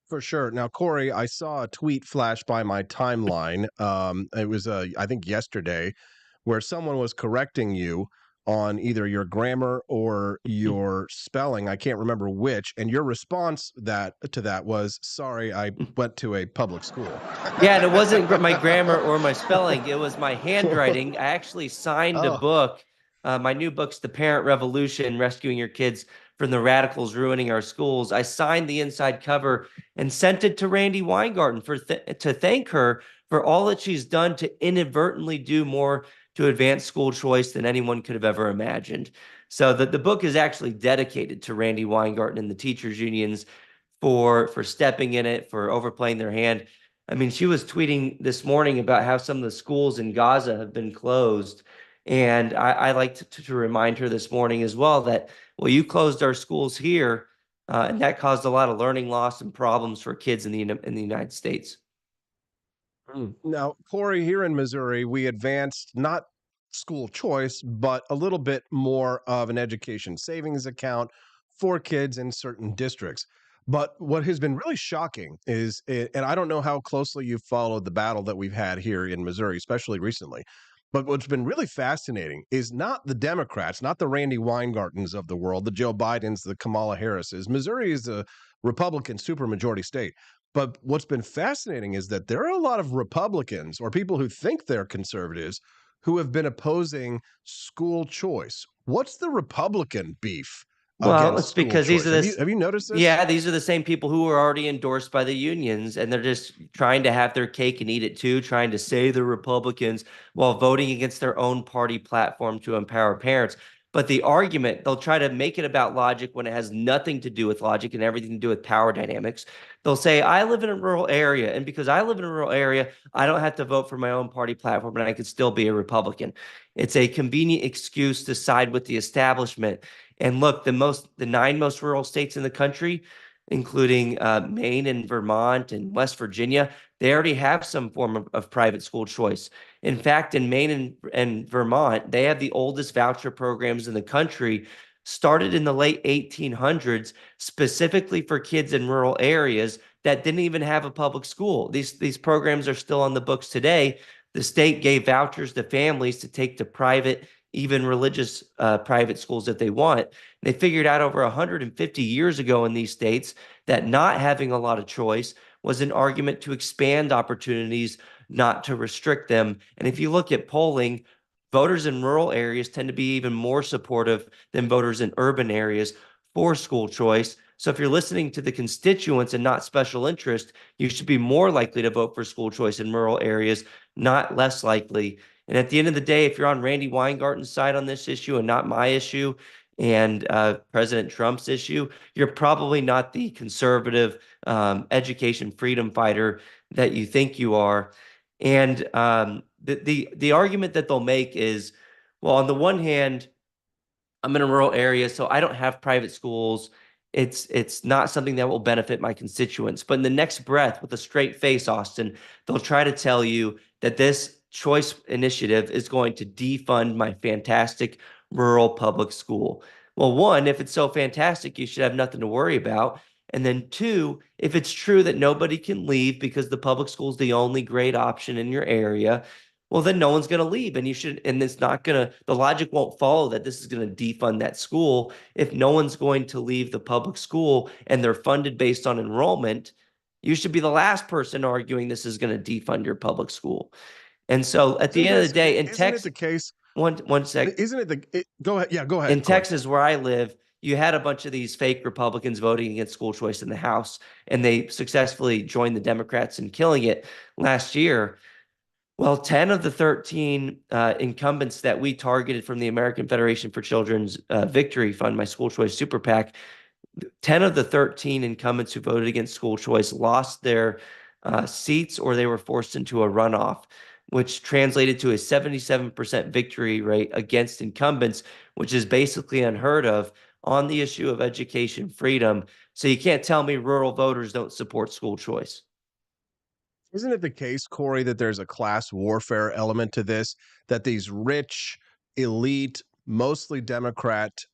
For sure. Now, Corey, I saw a tweet flash by my timeline. It was, I think, yesterday, where someone was correcting you on either your grammar or your spelling. I can't remember which. And your response to that was, "Sorry, I went to a public school." Yeah, and it wasn't my grammar or my spelling. It was my handwriting. I actually signed a book. My new book's The Parent Revolution, Rescuing Your Kids from the Radicals Ruining Our Schools. I signed the inside cover and sent it to Randy Weingarten to thank her for all that she's done to inadvertently do more to advance school choice than anyone could have ever imagined. So the book is actually dedicated to Randy Weingarten and the teachers unions for stepping in it, for overplaying their hand. I mean, she was tweeting this morning about how some of the schools in Gaza have been closed. And I like to remind her this morning as well that, well, you closed our schools here, and that caused a lot of learning loss and problems for kids in the United States. Now, Corey, here in Missouri, we advanced not school choice, but a little bit more of an education savings account for kids in certain districts. But what has been really shocking is, and I don't know how closely you've followed the battle that we've had here in Missouri, especially recently, but what's been really fascinating is not the Democrats, not the Randy Weingartens of the world, the Joe Bidens, the Kamala Harrises. Missouri is a Republican supermajority state. But what's been fascinating is that there are a lot of Republicans or people who think they're conservatives who have been opposing school choice. What's the Republican beef? Well, it's because these are have you noticed this? Yeah, these are the same people who are already endorsed by the unions, and they're just trying to have their cake and eat it too, trying to say they're Republicans while voting against their own party platform to empower parents. But the argument, they'll try to make it about logic when it has nothing to do with logic and everything to do with power dynamics. They'll say, I live in a rural area, and because I live in a rural area, I don't have to vote for my own party platform, and I could still be a Republican. It's a convenient excuse to side with the establishment. And look, the 9 most rural states in the country, including Maine and Vermont and West Virginia, they already have some form of private school choice. In fact, in Maine and Vermont, they have the oldest voucher programs in the country, started in the late 1800s, specifically for kids in rural areas that didn't even have a public school. These programs are still on the books today. The state gave vouchers to families to take to private, even religious private schools that they want. They figured out over 150 years ago in these states that not having a lot of choice was an argument to expand opportunities, not to restrict them. And if you look at polling, voters in rural areas tend to be even more supportive than voters in urban areas for school choice. So if you're listening to the constituents and not special interest, you should be more likely to vote for school choice in rural areas, not less likely. And at the end of the day, if you're on Randy Weingarten's side on this issue and not my issue, and President Trump's issue, you're probably not the conservative education freedom fighter that you think you are. And the argument that they'll make is, well, on the one hand, I'm in a rural area, so I don't have private schools. It's not something that will benefit my constituents. But in the next breath, with a straight face, Austin, they'll try to tell you that this choice initiative is going to defund my fantastic rural public school. Well, one, if it's so fantastic, you should have nothing to worry about. And then two, if it's true that nobody can leave because the public school is the only great option in your area, well, then no one's going to leave. And you should, and it's not going to, the logic won't follow that this is going to defund that school. If no one's going to leave the public school and they're funded based on enrollment, you should be the last person arguing this is going to defund your public school. And so at the end of the day, in Texas, the case? One second. Isn't it go ahead. Yeah, go ahead. In Texas, where I live, you had a bunch of these fake Republicans voting against school choice in the House, and they successfully joined the Democrats in killing it last year. Well, 10 of the 13 incumbents that we targeted from the American Federation for Children's Victory Fund, my school choice super PAC, 10 of the 13 incumbents who voted against school choice lost their seats, or they were forced into a runoff, which translated to a 77% victory rate against incumbents, which is basically unheard of on the issue of education freedom. So you can't tell me rural voters don't support school choice. Isn't it the case, Corey, that there's a class warfare element to this, that these rich, elite, mostly Democrat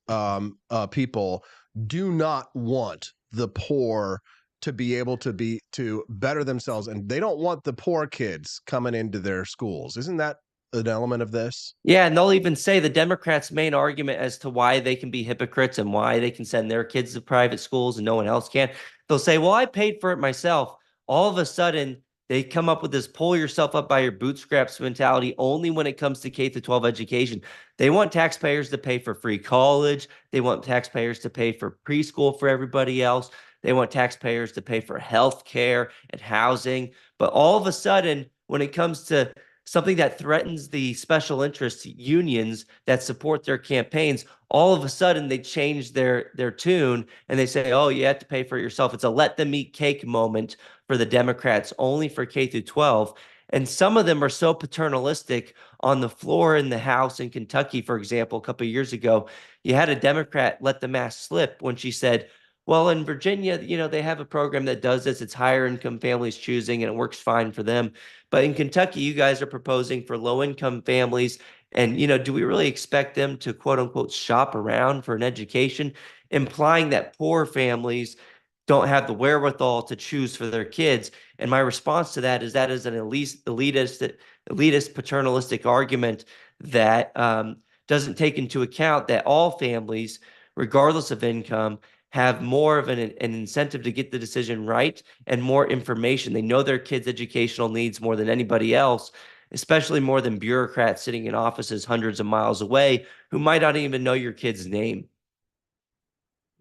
people do not want the poor to be able to better themselves, and they don't want the poor kids coming into their schools? Isn't that an element of this? Yeah, and they'll even say the Democrats' main argument as to why they can be hypocrites and why they can send their kids to private schools and no one else can. They'll say, well, I paid for it myself. All of a sudden, they come up with this pull yourself up by your bootstraps mentality only when it comes to K-12 education. They want taxpayers to pay for free college. They want taxpayers to pay for preschool for everybody else. They want taxpayers to pay for health care and housing. But all of a sudden, when it comes to something that threatens the special interest unions that support their campaigns, all of a sudden they change their tune and they say, oh, you have to pay for it yourself. It's a let them eat cake moment for the Democrats, only for K-12. And some of them are so paternalistic. On the floor in the House in Kentucky, for example, a couple of years ago, you had a Democrat let the mask slip when she said, well, in Virginia, they have a program that does this. It's higher income families choosing, and it works fine for them. But in Kentucky, you guys are proposing for low income families. And, do we really expect them to, quote unquote, shop around for an education, implying that poor families don't have the wherewithal to choose for their kids? And my response to that is an elitist paternalistic argument that doesn't take into account that all families, regardless of income, have more of an incentive to get the decision right and more information. They know their kids' educational needs more than anybody else, especially more than bureaucrats sitting in offices hundreds of miles away who might not even know your kid's name.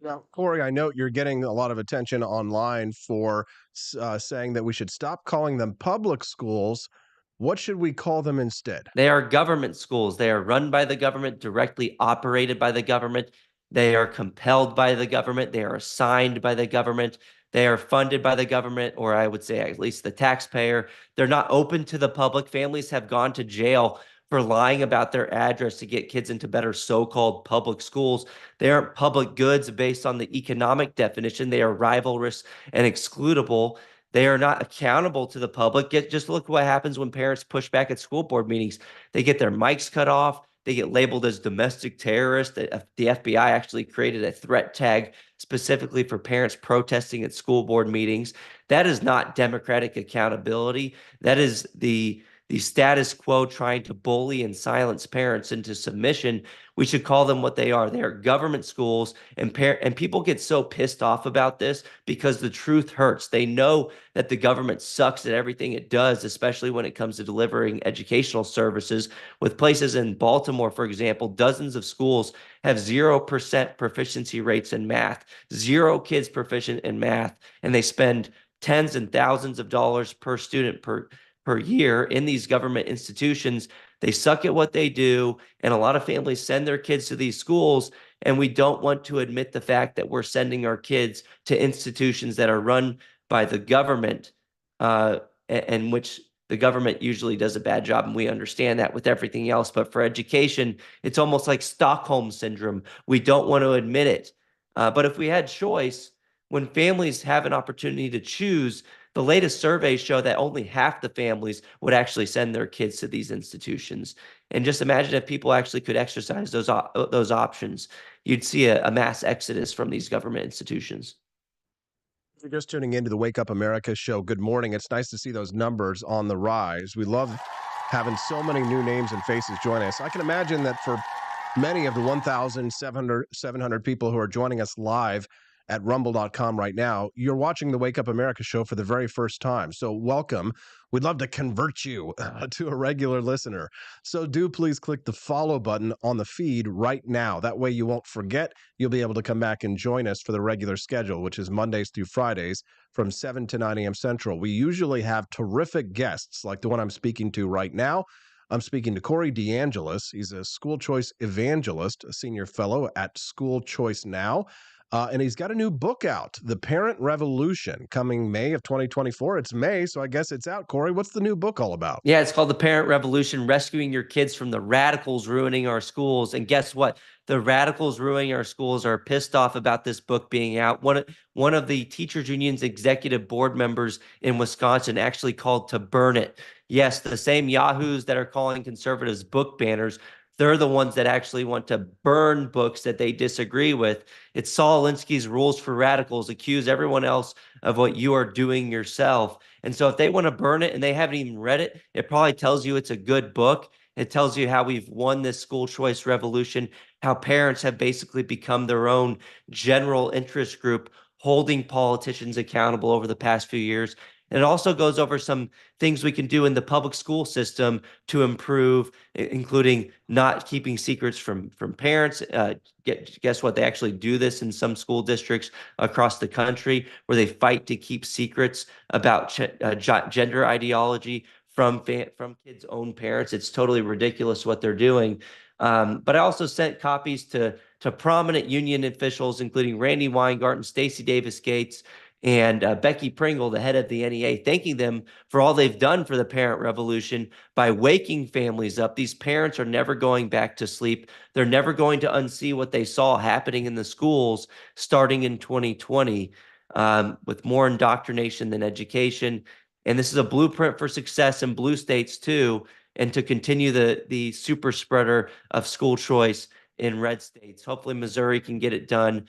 Now, Corey, I know you're getting a lot of attention online for saying that we should stop calling them public schools. What should we call them instead? They are government schools. They are run by the government, directly operated by the government. They are compelled by the government. They are assigned by the government. They are funded by the government, or I would say at least the taxpayer. They're not open to the public. Families have gone to jail for lying about their address to get kids into better so-called public schools. They aren't public goods based on the economic definition. They are rivalrous and excludable. They are not accountable to the public. Just look what happens when parents push back at school board meetings. They get their mics cut off. They get labeled as domestic terrorists. The FBI actually created a threat tag specifically for parents protesting at school board meetings. That is not democratic accountability. That is the status quo trying to bully and silence parents into submission. We should call them what they are. They are government schools, and people get so pissed off about this because the truth hurts. They know that the government sucks at everything it does, especially when it comes to delivering educational services. With places in Baltimore, for example, dozens of schools have 0% proficiency rates in math, 0 kids proficient in math, and they spend tens and thousands of dollars per student per year in these government institutions. They suck at what they do, and a lot of families send their kids to these schools And we don't want to admit the fact that we're sending our kids to institutions that are run by the government, and which the government usually does a bad job, and we understand that with everything else. But for education, it's almost like Stockholm syndrome. We don't want to admit it. But if we had choice, when families have an opportunity to choose, the latest surveys show that only half the families would actually send their kids to these institutions. And just imagine if people actually could exercise those options, you'd see a mass exodus from these government institutions. If you're just tuning into the Wake Up America show, good morning. It's nice to see those numbers on the rise. We love having so many new names and faces join us. I can imagine that for many of the 1,700 people who are joining us live at rumble.com right now, you're watching the Wake Up America show for the very first time. So welcome. We'd love to convert you to a regular listener. So do please click the follow button on the feed right now. That way you won't forget. You'll be able to come back and join us for the regular schedule, which is Mondays through Fridays from 7 to 9 a.m. Central. We usually have terrific guests like the one I'm speaking to right now. I'm speaking to Corey DeAngelis. He's a school choice evangelist, a senior fellow at School Choice Now. And he's got a new book out, The Parent Revolution, coming May of 2024. It's May, so I guess it's out. Corey, what's the new book all about? Yeah, it's called The Parent Revolution, Rescuing Your Kids from the Radicals Ruining Our Schools. And guess what? The radicals ruining our schools are pissed off about this book being out. One of the teachers union's executive board members in Wisconsin actually called to burn it. Yes, the same yahoos that are calling conservatives book banners, they're the ones that actually want to burn books that they disagree with. It's Saul Alinsky's Rules for Radicals, accuse everyone else of what you are doing yourself. And so if they want to burn it and they haven't even read it, it probably tells you it's a good book. It tells you how we've won this school choice revolution, how parents have basically become their own general interest group, holding politicians accountable over the past few years. And it also goes over some things we can do in the public school system to improve, including not keeping secrets from parents. Guess what? They actually do this in some school districts across the country where they fight to keep secrets about gender ideology from kids' own parents. It's totally ridiculous what they're doing. But I also sent copies to prominent union officials, including Randy Weingarten, Stacey Davis Gates, and Becky Pringle, the head of the NEA, thanking them for all they've done for the parent revolution by waking families up. These parents are never going back to sleep. They're never going to unsee what they saw happening in the schools starting in 2020, with more indoctrination than education. And this is a blueprint for success in blue states too, and to continue the super spreader of school choice in red states. Hopefully Missouri can get it done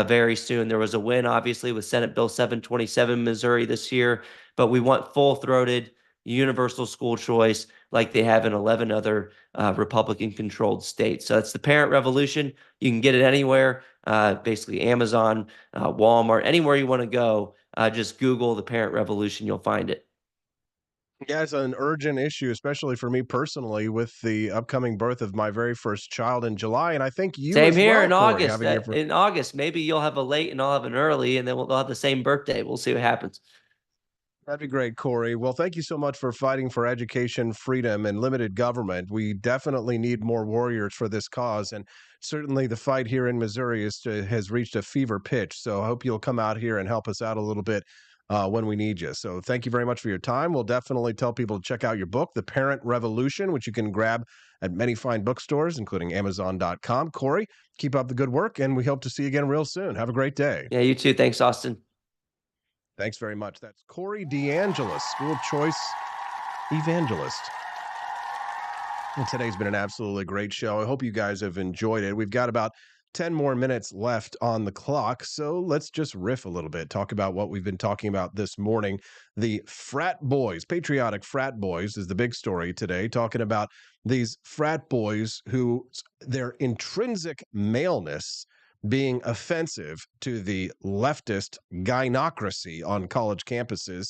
very soon. There was a win, obviously, with Senate Bill 727 in Missouri this year, but we want full-throated universal school choice like they have in 11 other Republican-controlled states. So that's the Parent Revolution. You can get it anywhere, basically Amazon, Walmart, anywhere you want to go. Just Google the Parent Revolution, you'll find it. Yeah, it's an urgent issue, especially for me personally, with the upcoming birth of my very first child in July. And I think you Same as here well, in Corey, August. having your In August, maybe you'll have a late and I'll have an early, and then we'll have the same birthday. We'll see what happens. That'd be great, Corey. Well, thank you so much for fighting for education, freedom, and limited government. We definitely need more warriors for this cause. And certainly the fight here in Missouri has reached a fever pitch. So I hope you'll come out here and help us out a little bit when we need you. So thank you very much for your time. We'll definitely tell people to check out your book, The Parent Revolution, which you can grab at many fine bookstores, including Amazon.com. Corey, keep up the good work, and we hope to see you again real soon. Have a great day. Yeah, you too. Thanks, Austin. Thanks very much. That's Corey DeAngelis, school choice evangelist. And today's been an absolutely great show. I hope you guys have enjoyed it. We've got about 10 more minutes left on the clock, so let's just riff a little bit, talk about what we've been talking about this morning. The frat boys, patriotic frat boys is the big story today, talking about these frat boys who their intrinsic maleness being offensive to the leftist gynocracy on college campuses.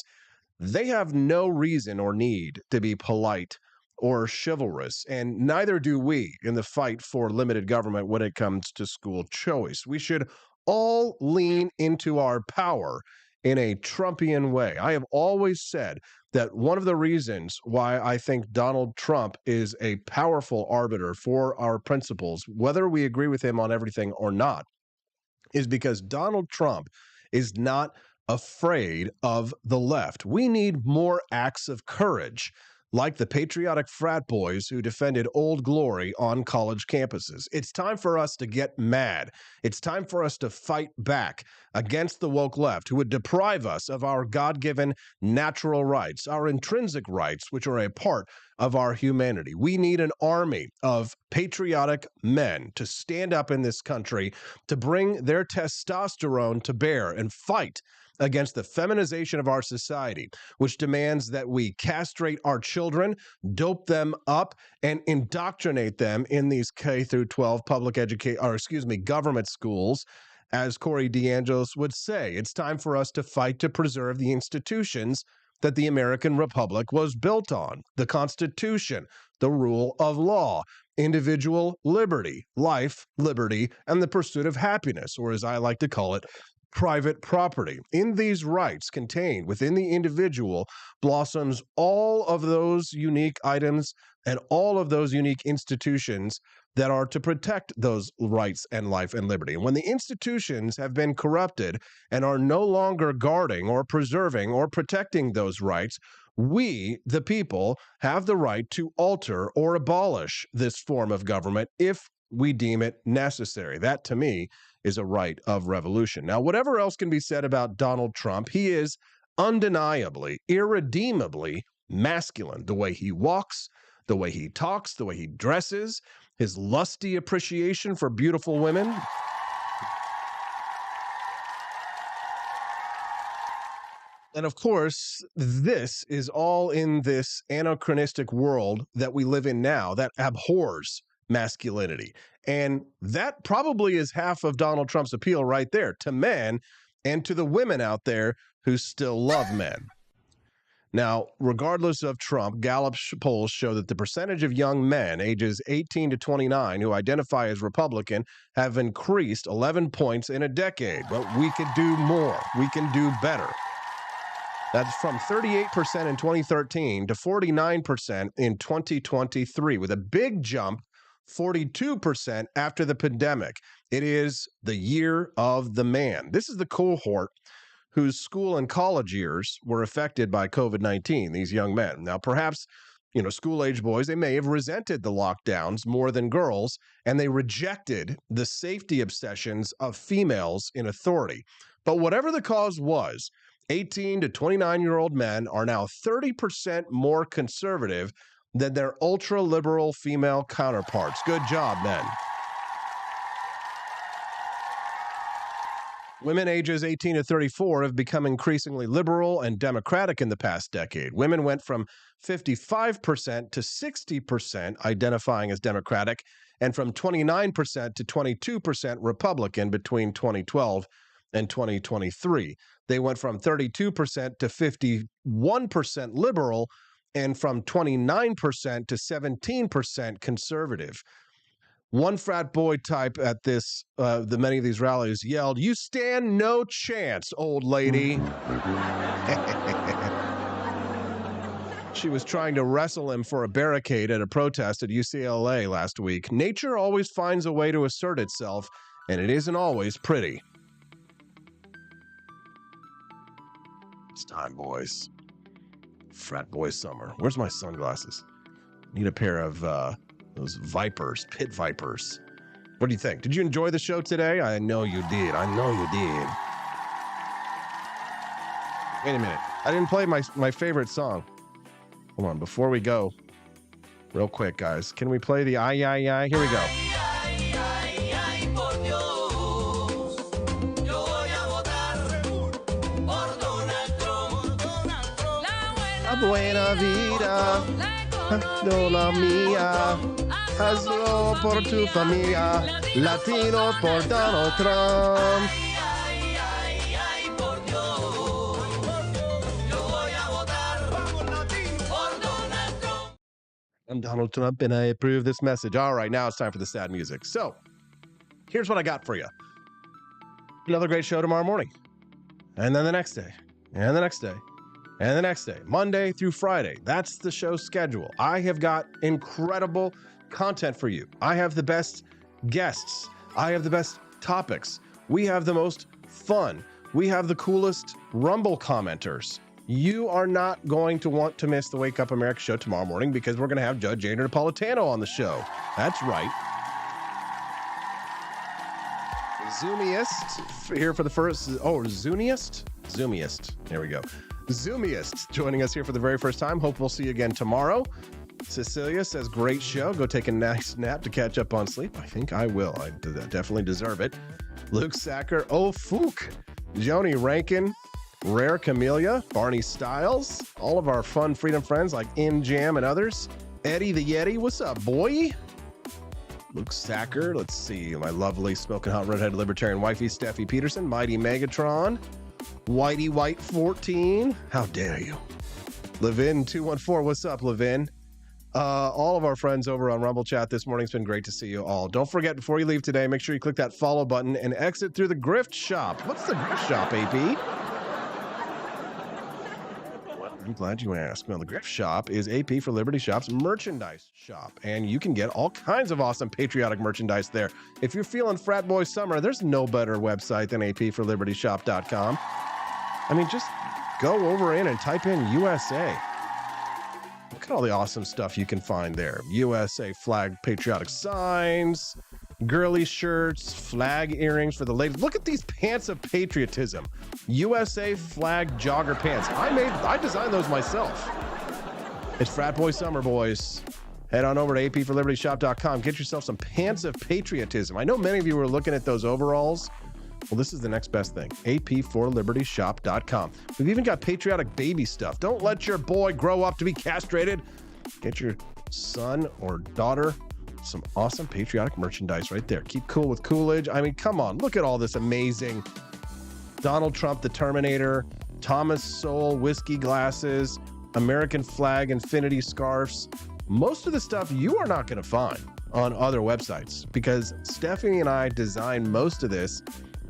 They have no reason or need to be polite or chivalrous, and neither do we in the fight for limited government when it comes to school choice. We should all lean into our power in a Trumpian way. I have always said that one of the reasons why I think Donald Trump is a powerful arbiter for our principles, whether we agree with him on everything or not, is because Donald Trump is not afraid of the left. We need more acts of courage, like the patriotic frat boys who defended Old Glory on college campuses. It's time for us to get mad. It's time for us to fight back against the woke left who would deprive us of our God-given natural rights, our intrinsic rights, which are a part of our humanity. We need an army of patriotic men to stand up in this country, to bring their testosterone to bear and fight against the feminization of our society, which demands that we castrate our children, dope them up, and indoctrinate them in these K through 12 government schools. As Corey DeAngelis would say, it's time for us to fight to preserve the institutions that the American Republic was built on: the Constitution, the rule of law, individual liberty, life, liberty, and the pursuit of happiness, or as I like to call it, private property. In these rights contained within the individual blossoms all of those unique items and all of those unique institutions that are to protect those rights and life and liberty. And when the institutions have been corrupted and are no longer guarding or preserving or protecting those rights, we, the people, have the right to alter or abolish this form of government if we deem it necessary. That, to me, is a right of revolution. Now, whatever else can be said about Donald Trump, he is undeniably, irredeemably masculine. The way he walks, the way he talks, the way he dresses, his lusty appreciation for beautiful women. And of course, this is all in this anachronistic world that we live in now that abhors masculinity. And that probably is half of Donald Trump's appeal right there, to men and to the women out there who still love men. Now, regardless of Trump, Gallup polls show that the percentage of young men ages 18 to 29 who identify as Republican have increased 11 points in a decade. But we could do more. We can do better. That's from 38% in 2013 to 49% in 2023, with a big jump, 42% after the pandemic. It is the year of the man. This is the cohort whose school and college years were affected by COVID-19, these young men. Now, perhaps, school-age boys, they may have resented the lockdowns more than girls, and they rejected the safety obsessions of females in authority. But whatever the cause was, 18 to 29-year-old men are now 30% more conservative than their ultra-liberal female counterparts. Good job, men. Women ages 18 to 34 have become increasingly liberal and democratic in the past decade. Women went from 55% to 60% identifying as Democratic, and from 29% to 22% Republican between 2012 and 2023. They went from 32% to 51% liberal, and from 29% to 17% conservative. One frat boy type at many of these rallies yelled, "You stand no chance, old lady." She was trying to wrestle him for a barricade at a protest at UCLA last week. Nature always finds a way to assert itself, and it isn't always pretty. It's time, boys. Frat boy summer. Where's my sunglasses? Need a pair of those vipers, pit vipers. What do you think? Did you enjoy the show today? I know you did. I know you did. Wait a minute. I didn't play my favorite song. Hold on. Before we go, real quick, guys. Can we play the ay, ay, ay? Here we go. Buena vida, no la mía, hazlo por tu familia, latino por Donald Trump. I'm Donald Trump and I approve this message. All right, now it's time for the sad music. So, here's what I got for you. Another great show tomorrow morning. and then the next day, and the next day, and the next day, Monday through Friday. That's the show's schedule. I have got incredible content for you. I have the best guests. I have the best topics. We have the most fun. We have the coolest Rumble commenters. You are not going to want to miss the Wake Up America show tomorrow morning because we're going to have Judge Andrew Napolitano on the show. That's right. Zoomiest here for the first. Oh, Zoomiest. There we go. Zoomiest joining us here for the very first time. Hope we'll see you again tomorrow. Cecilia says, great show. Go take a nice nap to catch up on sleep. I think I will. I definitely deserve it. Luke Sacker. Oh, Fook. Joni Rankin. Rare Camellia. Barney Styles. All of our fun Freedom friends like In Jam and others. Eddie the Yeti. What's up, boy? Luke Sacker. Let's see. My lovely smoking hot redhead libertarian wifey, Steffi Peterson. Mighty Megatron. Whitey White 14. How dare you? Levin 214. What's up, Levin? All of our friends over on Rumble Chat this morning. It's been great to see you all. Don't forget, before you leave today, make sure you click that follow button and exit through the Grift Shop. What's the Grift Shop, AP? Well, I'm glad you asked. Well, the Grift Shop is AP for Liberty Shop's merchandise shop, and you can get all kinds of awesome patriotic merchandise there. If you're feeling frat boy summer, there's no better website than apforlibertyshop.com. I mean, just go over in and type in USA. Look at all the awesome stuff you can find there. USA flag patriotic signs, girly shirts, flag earrings for the ladies. Look at these pants of patriotism. USA flag jogger pants. I designed those myself. It's Frat Boy Summer, boys. Head on over to apforlibertyshop.com. Get yourself some pants of patriotism. I know many of you were looking at those overalls. Well, this is the next best thing. apforlibertyshop.com. We've even got patriotic baby stuff. Don't let your boy grow up to be castrated. Get your son or daughter some awesome patriotic merchandise right there. Keep cool with Coolidge. I mean, come on. Look at all this amazing Donald Trump, the Terminator, Thomas Sowell whiskey glasses, American flag infinity scarves. Most of the stuff you are not going to find on other websites because Stephanie and I designed most of this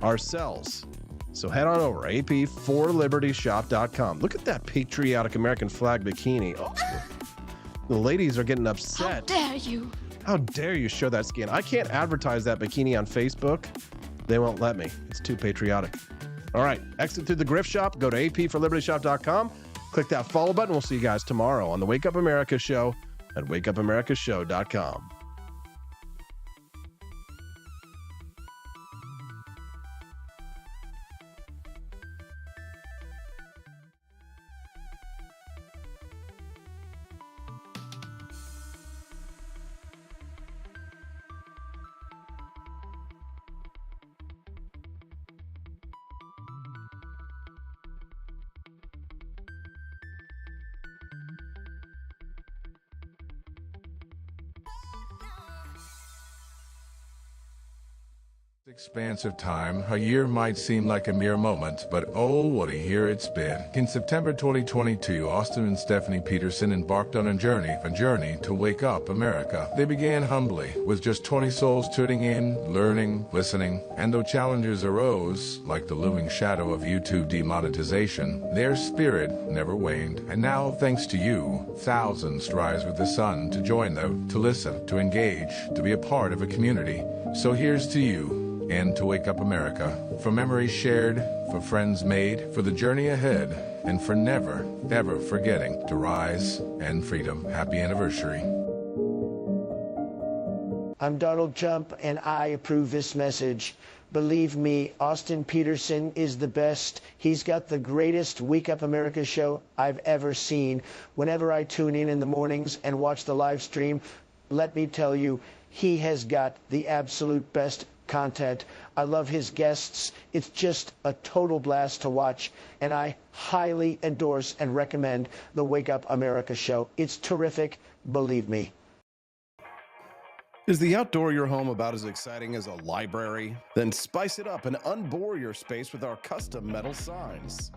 ourselves. So head on over, apforlibertyshop.com. Look at that patriotic American flag bikini. Oh, the ladies are getting upset. How dare you? How dare you show that skin? I can't advertise that bikini on Facebook. They won't let me. It's too patriotic. All right, exit through the Grift Shop. Go to apforlibertyshop.com. Click that follow button. We'll see you guys tomorrow on the Wake Up America show at wakeupAmericaShow.com. Expanse of time, a year might seem like a mere moment, but oh, what a year it's been. In September 2022, Austin and Stephanie Peterson embarked on a journey to wake up America. They began humbly, with just 20 souls tuning in, learning, listening, and though challenges arose, like the looming shadow of YouTube demonetization, their spirit never waned. And now, thanks to you, thousands rise with the sun to join them, to listen, to engage, to be a part of a community. So here's to you, and to Wake Up America, for memories shared, for friends made, for the journey ahead, and for never, ever forgetting to rise and freedom. Happy anniversary. I'm Donald Trump, and I approve this message. Believe me, Austin Peterson is the best. He's got the greatest Wake Up America show I've ever seen. Whenever I tune in the mornings and watch the live stream, let me tell you, he has got the absolute best content. I love his guests. It's just a total blast to watch, and I highly endorse and recommend the Wake Up America show. It's terrific, believe me. Is the outdoor your home about as exciting as a library? Then spice it up and unbore your space with our custom metal signs.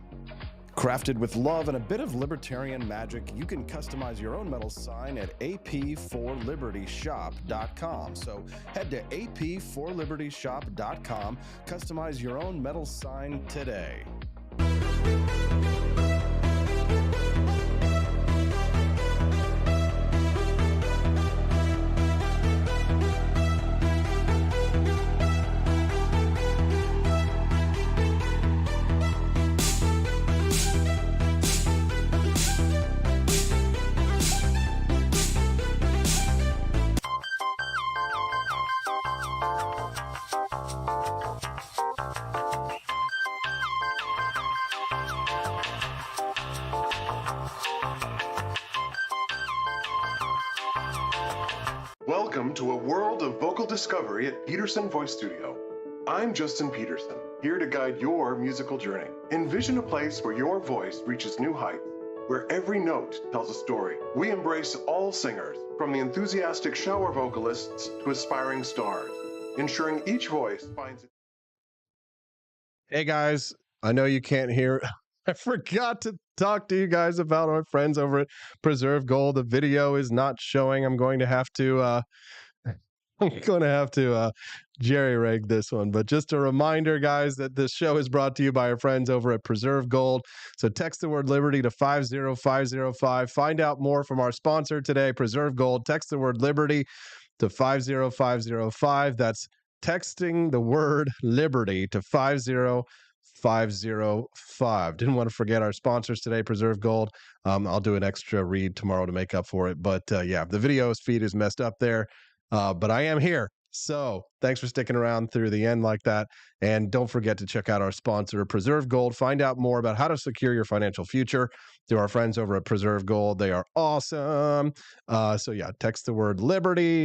Crafted with love and a bit of libertarian magic, you can customize your own metal sign at apforlibertyshop.com. So head to apforlibertyshop.com, customize your own metal sign today. Welcome to a world of vocal discovery at Peterson Voice Studio. I'm Justin Peterson, here to guide your musical journey. Envision a place where your voice reaches new heights, where every note tells a story. We embrace all singers, from the enthusiastic shower vocalists to aspiring stars, ensuring each voice finds its... Hey guys, I know you can't hear. I forgot to talk to you guys about our friends over at Preserve Gold. The video is not showing. I'm going to have to jerry-rig this one. But just a reminder, guys, that this show is brought to you by our friends over at Preserve Gold. So text the word Liberty to 50505. Find out more from our sponsor today, Preserve Gold. Text the word Liberty to 50505. That's texting the word Liberty to 50505. Didn't want to forget our sponsors today, Preserve Gold. I'll do an extra read tomorrow to make up for it. But yeah, the video's feed is messed up there. But I am here. So thanks for sticking around through the end like that. And don't forget to check out our sponsor, Preserve Gold. Find out more about how to secure your financial future through our friends over at Preserve Gold. They are awesome. So yeah, text the word Liberty